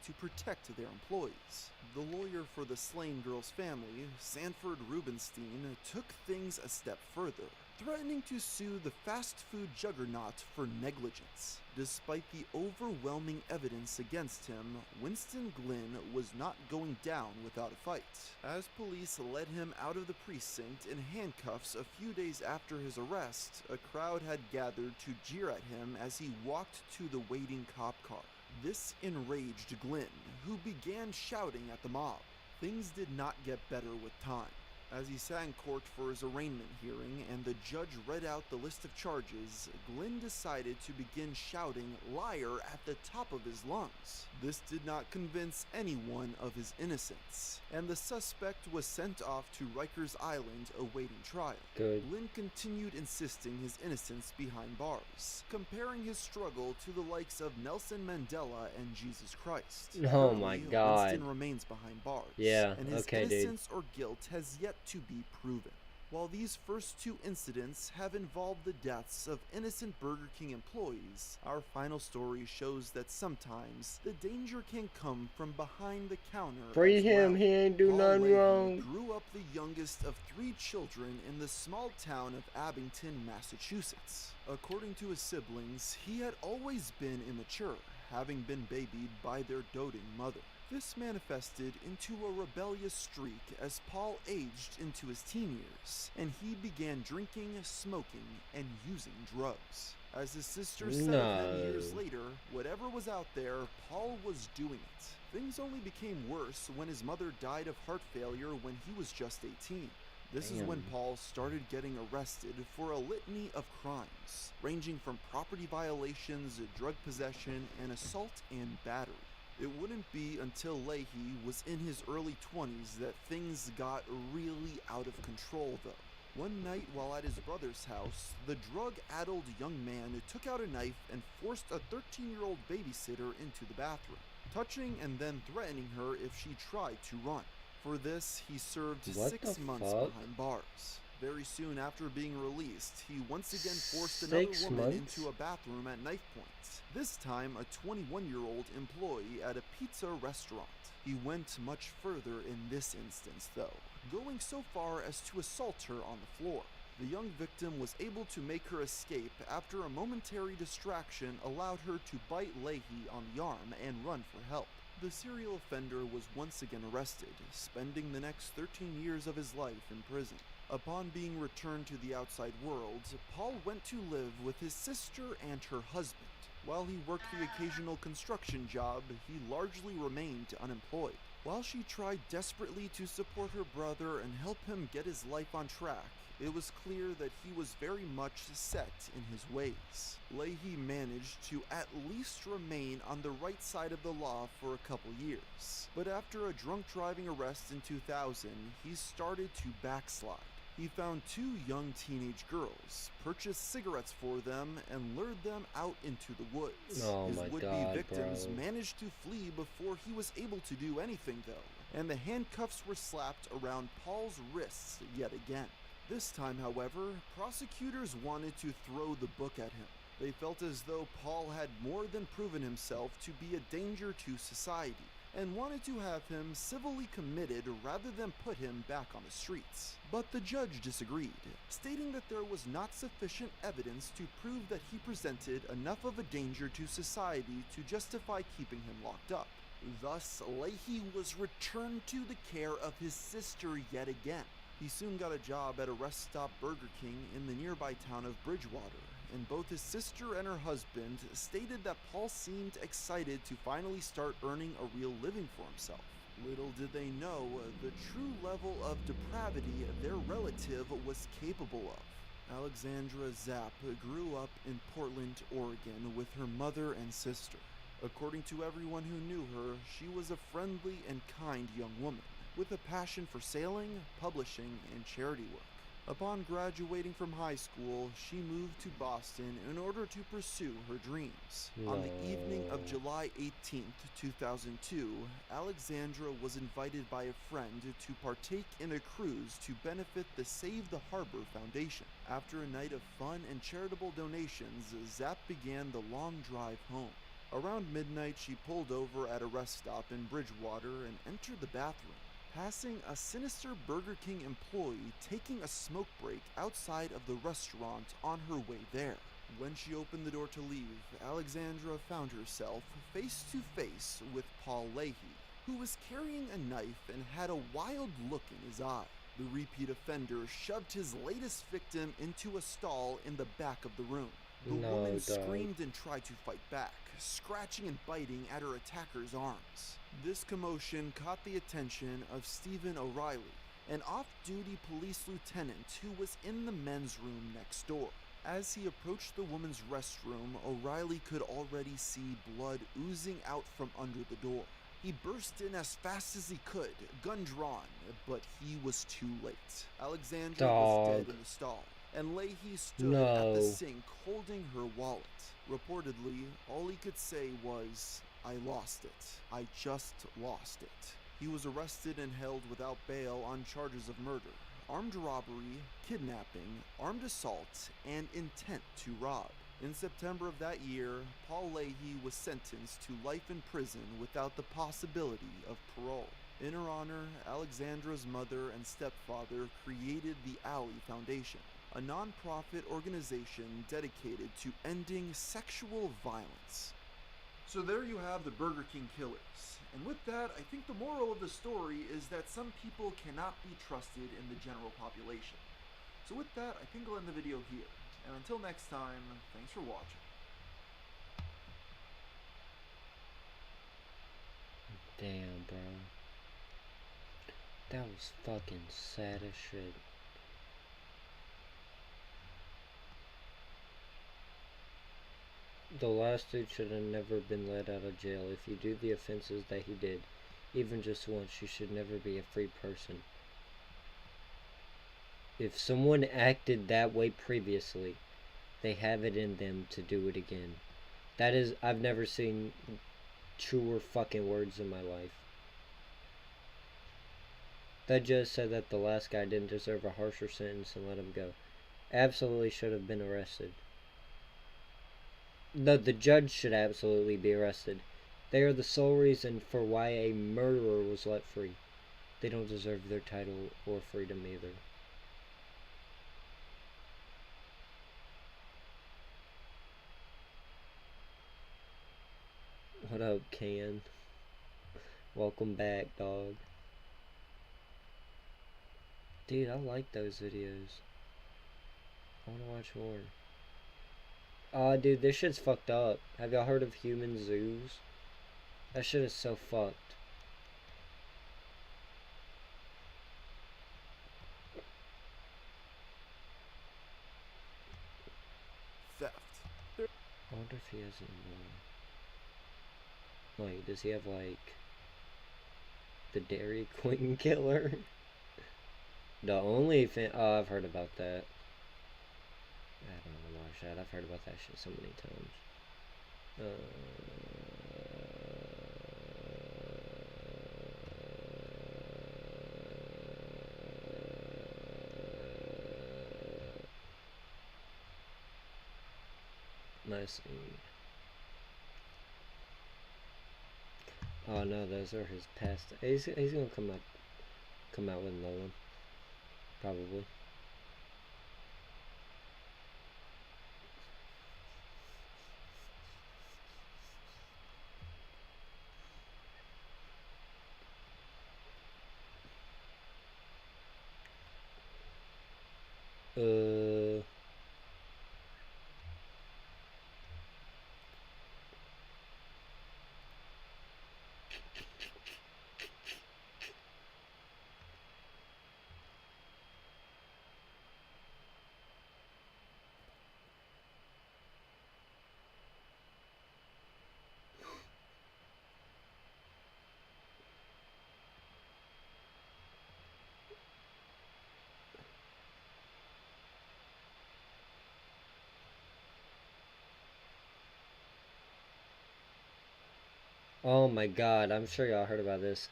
To protect their employees. The lawyer for the slain girl's family, Sanford Rubenstein, took things a step further, threatening to sue the fast food juggernaut for negligence. Despite the overwhelming evidence against him, Winston Glynn was not going down without a fight. As police led him out of the precinct in handcuffs a few days after his arrest, a crowd had gathered to jeer at him as he walked to the waiting cop car. This enraged Glynn, who began shouting at the mob. Things did not get better with time. As he sat in court for his arraignment hearing and the judge read out the list of charges, Glynn decided to begin shouting "liar" at the top of his lungs. This did not convince anyone of his innocence, and the suspect was sent off to Rikers Island awaiting trial. Good. Glynn continued insisting his innocence behind bars, comparing his struggle to the likes of Nelson Mandela and Jesus Christ. Oh my God. Winston remains behind bars, Yeah, and his okay, dude. innocence or guilt has yet to be proven. While these first two incidents have involved the deaths of innocent Burger King employees, our final story shows that sometimes the danger can come from behind the counter. Free him, he ain't do Paul nothing Leahy wrong. grew up the youngest of 3 children in the small town of Abington, Massachusetts. According to his siblings, he had always been immature, having been babied by their doting mother. This manifested into a rebellious streak as Paul aged into his teen years, and he began drinking, smoking, and using drugs. As his sister said of him years later, whatever was out there, Paul was doing it. Things only became worse when his mother died of heart failure when he was just 18. This is when Paul started getting arrested for a litany of crimes, ranging from property violations, drug possession, and assault and battery. It wouldn't be until Leahy was in his early 20s that things got really out of control though. One night while at his brother's house, the drug-addled young man took out a knife and forced a 13-year-old babysitter into the bathroom, touching and then threatening her if she tried to run. For this, he served 6 months behind bars. Very soon after being released, he once again forced another woman into a bathroom at knife point. This time, a 21-year-old employee at a pizza restaurant. He went much further in this instance, though, going so far as to assault her on the floor. The young victim was able to make her escape after a momentary distraction allowed her to bite Leahy on the arm and run for help. The serial offender was once again arrested, spending the next 13 years of his life in prison. Upon being returned to the outside world, Paul went to live with his sister and her husband. While he worked the occasional construction job, he largely remained unemployed. While she tried desperately to support her brother and help him get his life on track, it was clear that he was very much set in his ways. Leahy managed to at least remain on the right side of the law for a couple years. But after a drunk driving arrest in 2000, he started to backslide. He found 2 young teenage girls, purchased cigarettes for them, and lured them out into the woods. His would-be victims managed to flee before he was able to do anything though, and the handcuffs were slapped around Paul's wrists yet again. This time, however, prosecutors wanted to throw the book at him. They felt as though Paul had more than proven himself to be a danger to society, and wanted to have him civilly committed rather than put him back on the streets. But the judge disagreed, stating that there was not sufficient evidence to prove that he presented enough of a danger to society to justify keeping him locked up. Thus, Leahy was returned to the care of his sister yet again. He soon got a job at a rest stop Burger King in the nearby town of Bridgewater, and both his sister and her husband stated that Paul seemed excited to finally start earning a real living for himself. Little did they know the true level of depravity their relative was capable of. Alexandra Zapp grew up in Portland, Oregon with her mother and sister. According to everyone who knew her, she was a friendly and kind young woman, with a passion for sailing, publishing, and charity work. Upon graduating from high school, she moved to Boston in order to pursue her dreams. On the evening of July 18th, 2002, Alexandra was invited by a friend to partake in a cruise to benefit the Save the Harbor Foundation. After a night of fun and charitable donations, Zapp began the long drive home. Around midnight, she pulled over at a rest stop in Bridgewater and entered the bathroom. passing a sinister Burger King employee taking a smoke break outside of the restaurant on her way there. When she opened the door to leave, Alexandra found herself face to face with Paul Leahy, who was carrying a knife and had a wild look in his eye. The repeat offender shoved his latest victim into a stall in the back of the room. The woman screamed and tried to fight back, scratching and biting at her attacker's arms. This commotion caught the attention of Stephen O'Reilly, an off-duty police lieutenant who was in the men's room next door. As he approached the woman's restroom, O'Reilly could already see blood oozing out from under the door. He burst in as fast as he could, gun drawn, but he was too late. Alexandra was dead in the stall, and Leahy stood at the sink holding her wallet. Reportedly, all he could say was, "I lost it. I just lost it." He was arrested and held without bail on charges of murder, armed robbery, kidnapping, armed assault, and intent to rob. In September of that year, Paul Leahy was sentenced to life in prison without the possibility of parole. In her honor, Alexandra's mother and stepfather created the Alley Foundation, a non-profit organization dedicated to ending sexual violence. So there you have the Burger King killers. And with that, I think the moral of the story is that some people cannot be trusted in the general population. So with that, I think I'll end the video here. And until next time, thanks for watching. Damn, bro. That was fucking sad as shit. The last dude should have never been let out of jail. If you do the offenses that he did, even just once, you should never be a free person. If someone acted that way previously, they have it in them to do it again. That is, I've never seen truer fucking words in my life. That judge said that the last guy didn't deserve a harsher sentence and let him go. Absolutely should have been arrested. No, the judge should absolutely be arrested. They are the sole reason for why a murderer was let free. They don't deserve their title or freedom either. What up, Ken? Welcome back, dog. Dude, I like those videos. I wanna watch more. Aw, dude, this shit's fucked up. Have y'all heard of human zoos? That shit is so fucked. Theft. I wonder if he has any more. Like, does he have, like, the Dairy Queen killer? The only thing... Oh, I've heard about that. I don't want to watch that. I've heard about that shit so many times. Let's see. Oh no, those are his past. He's gonna come out with another one, probably. Oh my god, I'm sure y'all heard about this.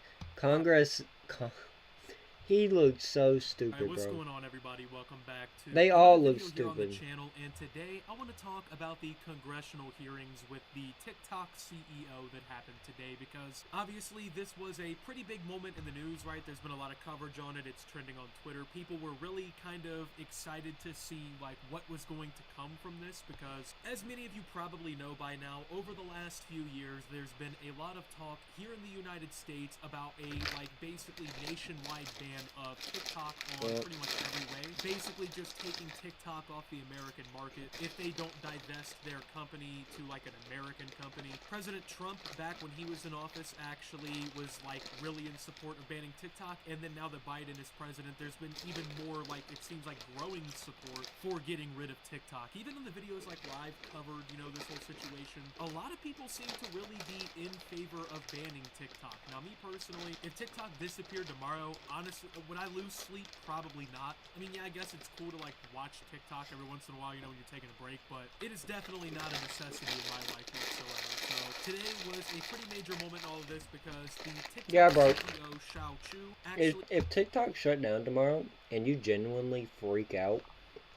He looked so stupid, Alright, what's bro. going on, everybody? Welcome back to They all another look video here on stupid. the channel, and today I want to talk about the congressional hearings with the TikTok CEO that happened today, because obviously this was a pretty big moment in the news, right? There's been a lot of coverage on it. It's trending on Twitter. People were really kind of excited to see like what was going to come from this, because as many of you probably know by now, over the last few years there's been a lot of talk here in the United States about a like basically nationwide ban of TikTok on pretty much every way. Basically just taking TikTok off the American market if they don't divest their company to like an American company. President Trump, back when he was in office, actually was like really in support of banning TikTok, and then now that Biden is president, there's been even more like, it seems like, growing support for getting rid of TikTok. Even in the videos like Live covered, you know, this whole situation, a lot of people seem to really be in favor of banning TikTok. Now, me personally, if TikTok disappeared tomorrow, honestly, would I lose sleep? Probably not. I mean, yeah, I guess it's cool to like watch TikTok every once in a while, you know, when you're taking a break, but it is definitely not a necessity in my life whatsoever. So today was a pretty major moment in all of this, because the TikTok CEO Shou Chew actually, if TikTok shut down tomorrow and you genuinely freak out,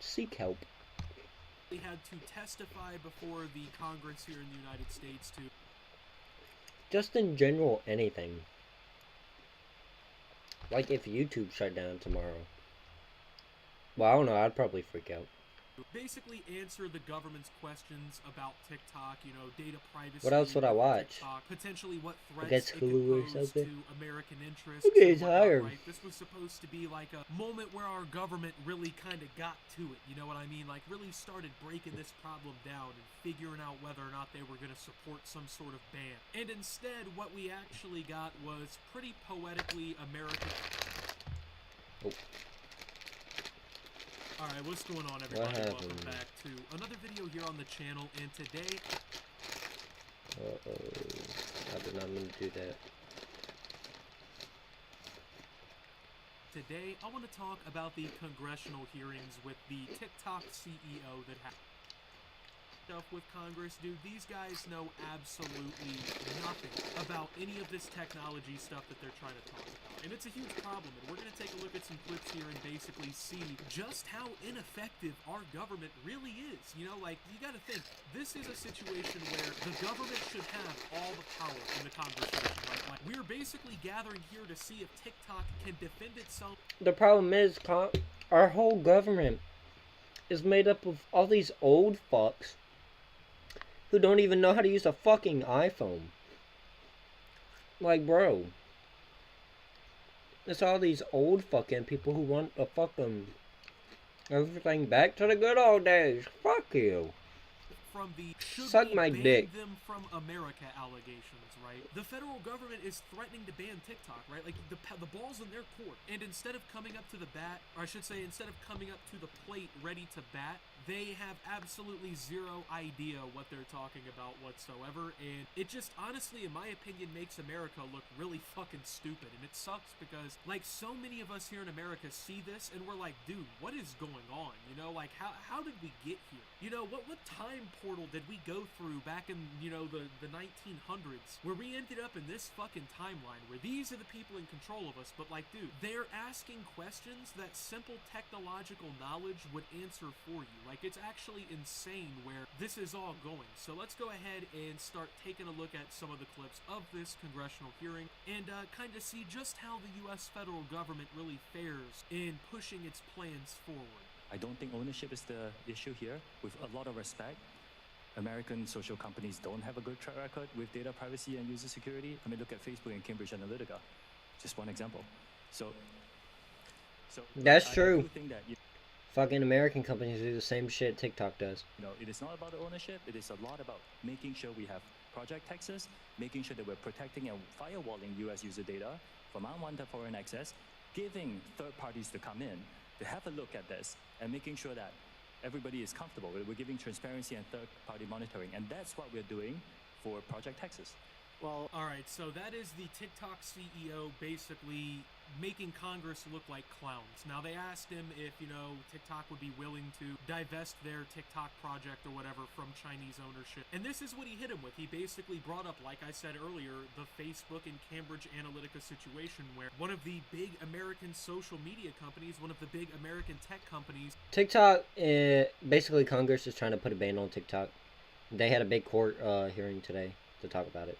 seek help. They had to testify before the Congress here in the United States to Just in general, anything. Like if YouTube shut down tomorrow. Well, I don't know, I'd probably freak out. basically answer the government's questions about TikTok, you know, data privacy. What else would I watch? TikTok, potentially what threats I guess it could Hulu or pose something. to American interests. I'm getting and whatnot, tired. right? This was supposed to be like a moment where our government really kind of got to it, you know what I mean? Like really started breaking this problem down and figuring out whether or not they were going to support some sort of ban. And instead, what we actually got was pretty poetically American. Oh. Alright, what's going on, everybody? Welcome back to another video here on the channel, and today... I did not mean to do that. Today, I want to talk about the congressional hearings with the TikTok CEO that happened. Stuff with Congress, dude, these guys know absolutely nothing about any of this technology stuff that they're trying to talk about, and it's a huge problem. And we're going to take a look at some clips here and basically see just how ineffective our government really is. You know, like, you got to think, this is a situation where the government should have all the power in the conversation, right? Like, we're basically gathering here to see if TikTok can defend itself. The problem is, our whole government is made up of all these old fucks who don't even know how to use a fucking iPhone. Like, bro. It's all these old fucking people who want to fucking everything back to the good old days. Fuck you. From the Suck my dick. them from America allegations, right? The federal government is threatening to ban TikTok, right? Like the ball's in their court, and instead of coming up to the bat, or I should say, instead of coming up to the plate ready to bat, they have absolutely zero idea what they're talking about whatsoever, and it just honestly, in my opinion, makes America look really fucking stupid. And it sucks because, like, so many of us here in America see this and we're like, dude, what is going on? You know, like, how did we get here? You know, what time portal did we go through back in, you know, the 1900s where we ended up in this fucking timeline where these are the people in control of us? But like, dude, they're asking questions that simple technological knowledge would answer for you. Like, it's actually insane where this is all going. So let's go ahead and start taking a look at some of the clips of this congressional hearing and kind of see just how the U.S. federal government really fares in pushing its plans forward. I don't think ownership is the issue here. With a lot of respect, American social companies don't have a good track record with data privacy and user security. I mean, look at Facebook and Cambridge Analytica. Just one example. So That's true. I do think that Fucking American companies do the same shit TikTok does. you know, it is not about the ownership. It is a lot about making sure we have Project Texas, making sure that we're protecting and firewalling U.S. user data from unwanted foreign access, giving third parties to come in to have a look at this, and making sure that everybody is comfortable. We're giving transparency and third-party monitoring, and that's what we're doing for Project Texas. Well, alright, so that is the TikTok CEO basically making Congress look like clowns. Now, they asked him if, you know, TikTok would be willing to divest their TikTok project or whatever from Chinese ownership. And this is what he hit him with. He basically brought up, like I said earlier, the Facebook and Cambridge Analytica situation where one of the big American social media companies, one of the big American tech companies... TikTok, basically Congress is trying to put a ban on TikTok. They had a big court hearing today to talk about it.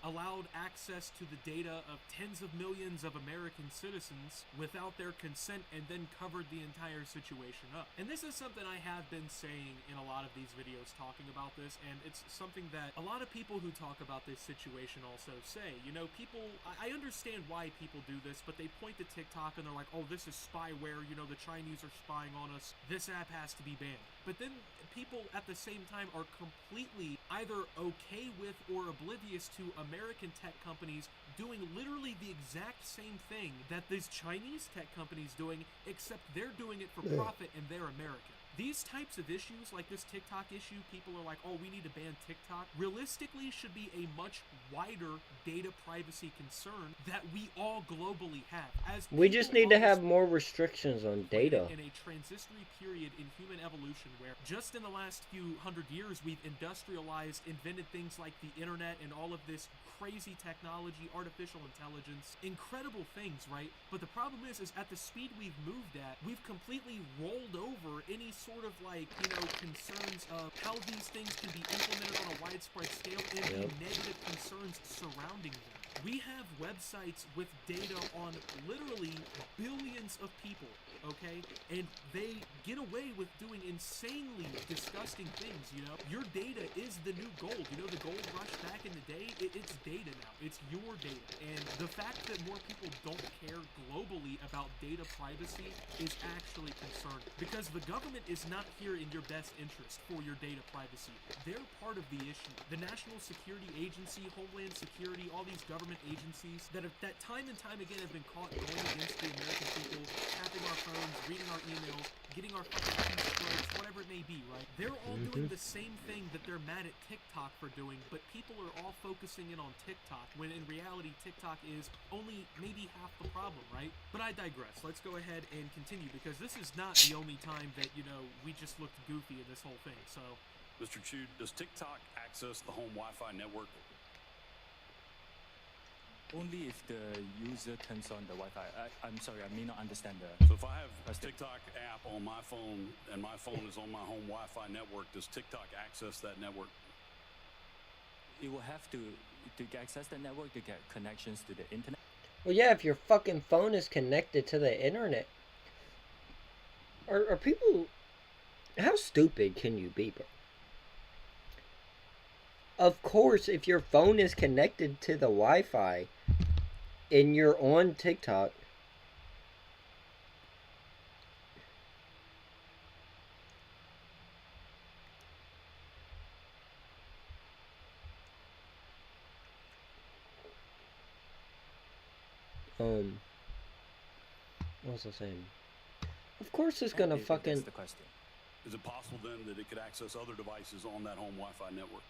Allowed access to the data of tens of millions of American citizens without their consent and then covered the entire situation up. And this is something I have been saying in a lot of these videos talking about this, and it's something that a lot of people who talk about this situation also say. You know, people, I understand why people do this, but they point to TikTok and they're like, oh, this is spyware, you know, the Chinese are spying on us, this app has to be banned. But then people at the same time are completely either okay with or oblivious to American tech companies doing literally the exact same thing that these Chinese tech companies doing, except they're doing it for profit and they're American. These types of issues, like this TikTok issue, people are like, oh, we need to ban TikTok, realistically should be a much wider data privacy concern that we all globally have. As we just need to have more restrictions on data. In a transitory period in human evolution where just in the last few hundred years, we've industrialized, invented things like the internet and all of this crazy technology, artificial intelligence, incredible things, right? But the problem is at the speed we've moved at, we've completely rolled over any sort of like, you know, concerns of how these things can be implemented on a widespread scale and the negative concerns surrounding them. We have websites with data on literally billions of people, okay? And they get away with doing insanely disgusting things, you know? Your data is the new gold. You know, the gold rush back in the day, it's data now. It's your data. And the fact that more people don't care globally about data privacy is actually concerning. Because the government is not here in your best interest for your data privacy. They're part of the issue. The National Security Agency, Homeland Security, all these government agencies that time and time again have been caught going against the American people, tapping our phones, reading our emails, getting our fucking strokes, whatever it may be, right? They're all doing the same thing that they're mad at TikTok for doing, but people are all focusing in on TikTok, when in reality TikTok is only maybe half the problem, right? But I digress. Let's go ahead and continue, because this is not the only time that, you know, we just looked goofy in this whole thing, so... Mr. Chu, does TikTok access the home Wi-Fi network? Only if the user turns on the Wi-Fi. I'm sorry, I may not understand the... So if I have a TikTok app on my phone and my phone is on my home Wi-Fi network, does TikTok access that network? It will have to access the network to get connections to the internet. Well, yeah, if your fucking phone is connected to the internet. Are people... How stupid can you be, bro? Of course, if your phone is connected to the Wi-Fi and you're on TikTok, what was I saying? Of course it's gonna fucking... That's the question. Is it possible then that it could access other devices on that home Wi-Fi network?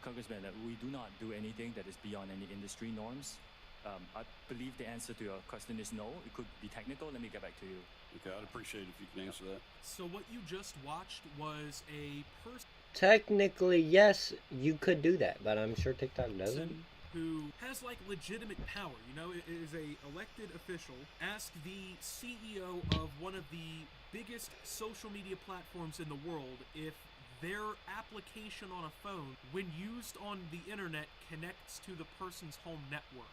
Congressman, we do not do anything that is beyond any industry norms. I believe the answer to your question is no. It could be technical. Let me get back to you. Okay, I'd appreciate it if you can answer that. So what you just watched was a person... Technically, yes, you could do that, but I'm sure TikTok doesn't. Who has like legitimate power, you know, is a elected official, asked the CEO of one of the biggest social media platforms in the world if their application on a phone, when used on the internet, connects to the person's home network.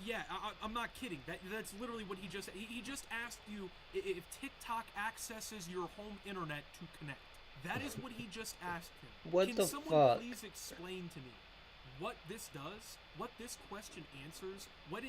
Yeah, I'm not kidding. That's literally what he just... He just asked you if TikTok accesses your home internet to connect. That is what he just asked him. What Can the someone fuck? please explain to me what this does, what this question answers, what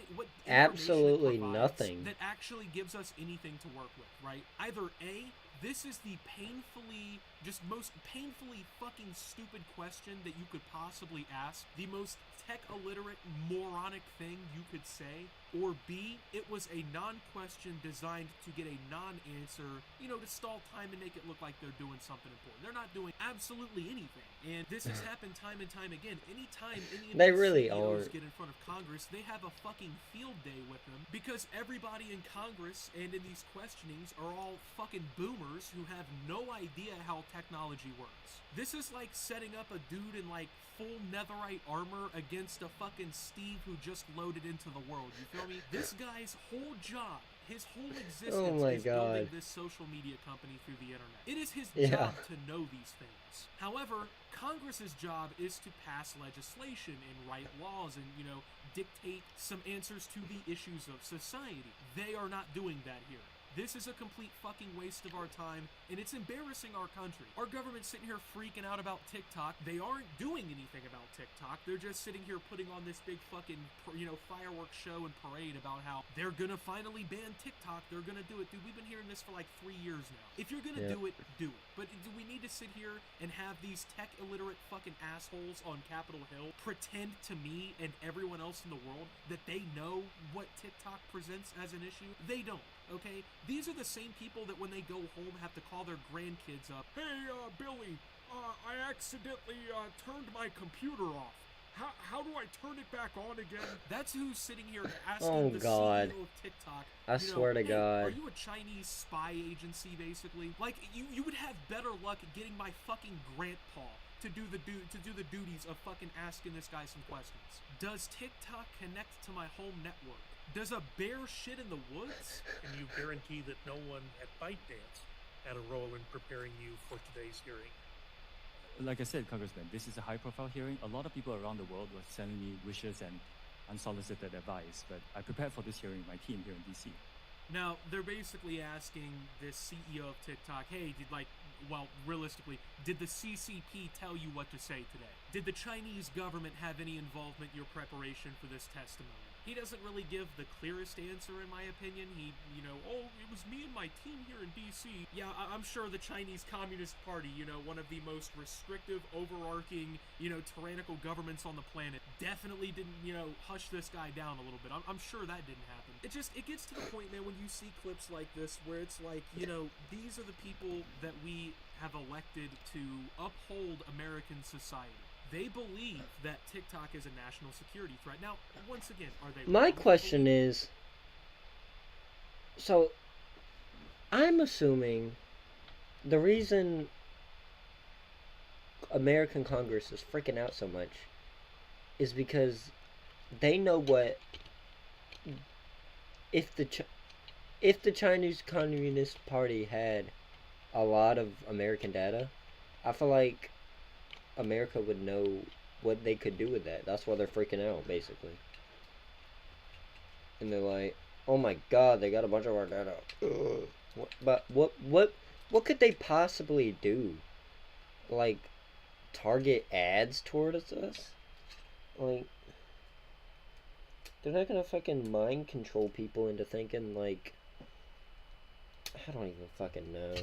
Absolutely it provides nothing. that actually gives us anything to work with, right? Either A, this is the painfully just most painfully fucking stupid question that you could possibly ask, the most tech-illiterate, moronic thing you could say, or B, it was a non-question designed to get a non-answer, you know, to stall time and make it look like they're doing something important. They're not doing absolutely anything, and this has happened time and time again. Anytime any of They these really CEOs are. get in front of Congress, they have a fucking field day with them, because everybody in Congress and in these questionings are all fucking boomers who have no idea how technology works. This is like setting up a dude in like full netherite armor against a fucking Steve who just loaded into the world. You feel me? This guy's whole job, his whole existence is building this social media company through the internet. It is his job to know these things. However, Congress's job is to pass legislation and write laws and, you know, dictate some answers to the issues of society. They are not doing that here. This is a complete fucking waste of our time, and it's embarrassing our country. Our government's sitting here freaking out about TikTok. They aren't doing anything about TikTok. They're just sitting here putting on this big fucking, you know, fireworks show and parade about how they're gonna finally ban TikTok. They're gonna do it. Dude, we've been hearing this for like 3 years now. If you're gonna do it, do it. But do we need to sit here and have these tech-illiterate fucking assholes on Capitol Hill pretend to me and everyone else in the world that they know what TikTok presents as an issue? They don't. Okay? These are the same people that when they go home have to call their grandkids up. Hey, Billy, I accidentally turned my computer off. How do I turn it back on again? That's who's sitting here asking the CEO of TikTok. I swear to God. Are you a Chinese spy agency, basically? Like, you would have better luck getting my fucking grandpa to do the duties of fucking asking this guy some questions. Does TikTok connect to my home network? Does a bear shit in the woods? Can you guarantee that no one at ByteDance had a role in preparing you for today's hearing? Like I said, Congressman, this is a high-profile hearing. A lot of people around the world were sending me wishes and unsolicited advice, but I prepared for this hearing with my team here in DC. Now, they're basically asking this CEO of TikTok, hey, realistically, did the CCP tell you what to say today? Did the Chinese government have any involvement in your preparation for this testimony? He doesn't really give the clearest answer, in my opinion. He, it was me and my team here in DC. Yeah, I'm sure the Chinese Communist Party, one of the most restrictive, overarching, tyrannical governments on the planet, definitely didn't, hush this guy down a little bit. I'm sure that didn't happen. It gets to the point, man, when you see clips like this, where it's like, these are the people that we have elected to uphold American society. They believe that TikTok is a national security threat. Now, once again, are they... My question is, so, I'm assuming the reason American Congress is freaking out so much is because they know what... If the Chinese Communist Party had a lot of American data, I feel like America would know what they could do with that. That's why they're freaking out, basically. And they're like, "Oh my God, they got a bunch of our data." But what could they possibly do? Like, target ads towards us? Like, they're not gonna fucking mind control people into thinking like, I don't even fucking know.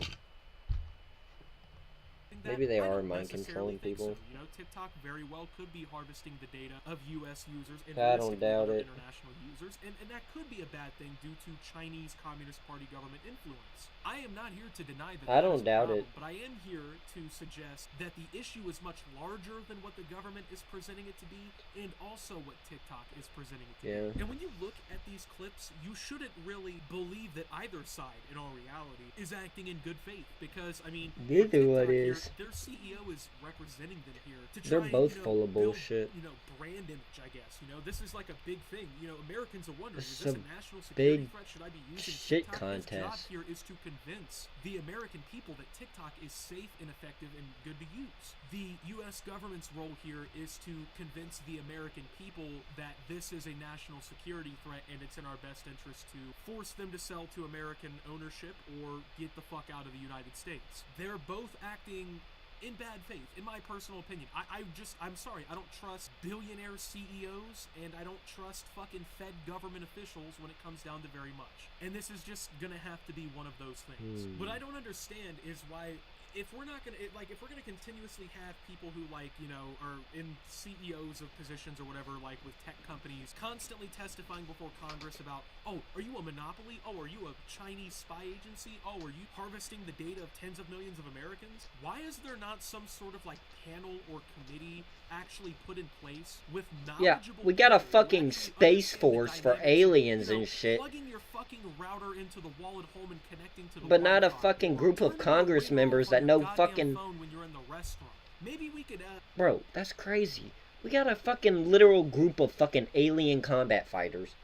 Maybe they are mind controlling people. So. TikTok very well could be harvesting the data of U.S. users and I don't doubt it. International users, and that could be a bad thing due to Chinese Communist Party government influence. I am not here to deny that. I don't doubt it. But I am here to suggest that the issue is much larger than what the government is presenting it to be, and also what TikTok is presenting it to be. And when you look at these clips, you shouldn't really believe that either side, in all reality, is acting in good faith, because neither one is. Their CEO is representing them here to try. They're both and, full of bullshit. Brand image, I guess. This is like a big thing. Americans are wondering, This is is this a a national security big threat? Should I be using shit TikTok? contest. His job here is to convince the American people that TikTok is safe and effective and good to use. The U.S. government's role here is to convince the American people that this is a national security threat and it's in our best interest to force them to sell to American ownership or get the fuck out of the United States. They're both acting in bad faith, in my personal opinion. I'm sorry, I don't trust billionaire CEOs, and I don't trust fucking Fed government officials when it comes down to very much. And this is just gonna have to be one of those things. What I don't understand is why if we're not gonna if we're gonna continuously have people who like, you know, are in CEOs of positions or whatever, like with tech companies, constantly testifying before Congress about, oh, are you a monopoly? Oh, are you a Chinese spy agency? Oh, are you harvesting the data of tens of millions of Americans? Why is there not some sort of like panel or committee actually put in place with knowledgeable we got a fucking space force for aliens and shit. Plugging your fucking router into the wall at home and connecting to the but not a fucking group of Congress members that know fucking phone when you're in the restaurant. Maybe we could Bro, that's crazy. We got a fucking literal group of fucking alien combat fighters,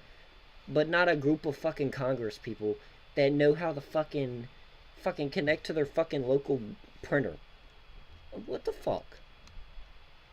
but not a group of fucking Congress people that know how to fucking connect to their fucking local printer. What the fuck?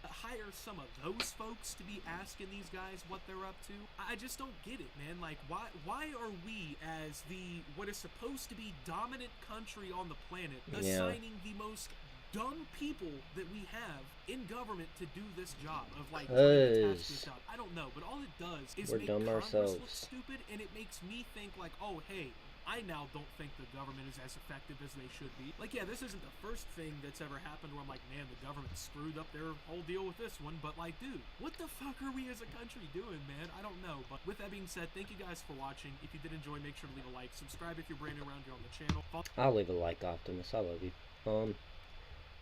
Hire some of those folks to be asking these guys what they're up to. I just don't get it, man. Like, why are we, as the what is supposed to be dominant country on the planet, assigning the most dumb people that we have in government to do this job of like trying to task this job? I don't know, but all it does is make Congress look stupid, and it makes me think like, oh hey, I now don't think the government is as effective as they should be. Like, yeah, this isn't the first thing that's ever happened where I'm like, man, the government screwed up their whole deal with this one, but like, dude, what the fuck are we as a country doing, man? I don't know. But with that being said, thank you guys for watching. If you did enjoy, make sure to leave a like, subscribe if you're brand new around here on the channel. I'll leave a like, Optimus. I love you.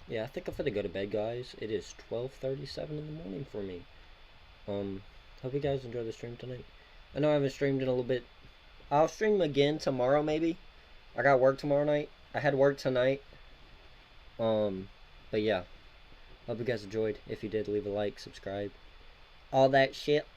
Yeah, I think I'm gonna go to bed, guys. It is 12:37 in the morning for me. Hope you guys enjoy the stream tonight. I know I haven't streamed in a little bit. I'll stream again tomorrow, maybe. I got work tomorrow night. I had work tonight. But yeah. Hope you guys enjoyed. If you did, leave a like, subscribe. All that shit.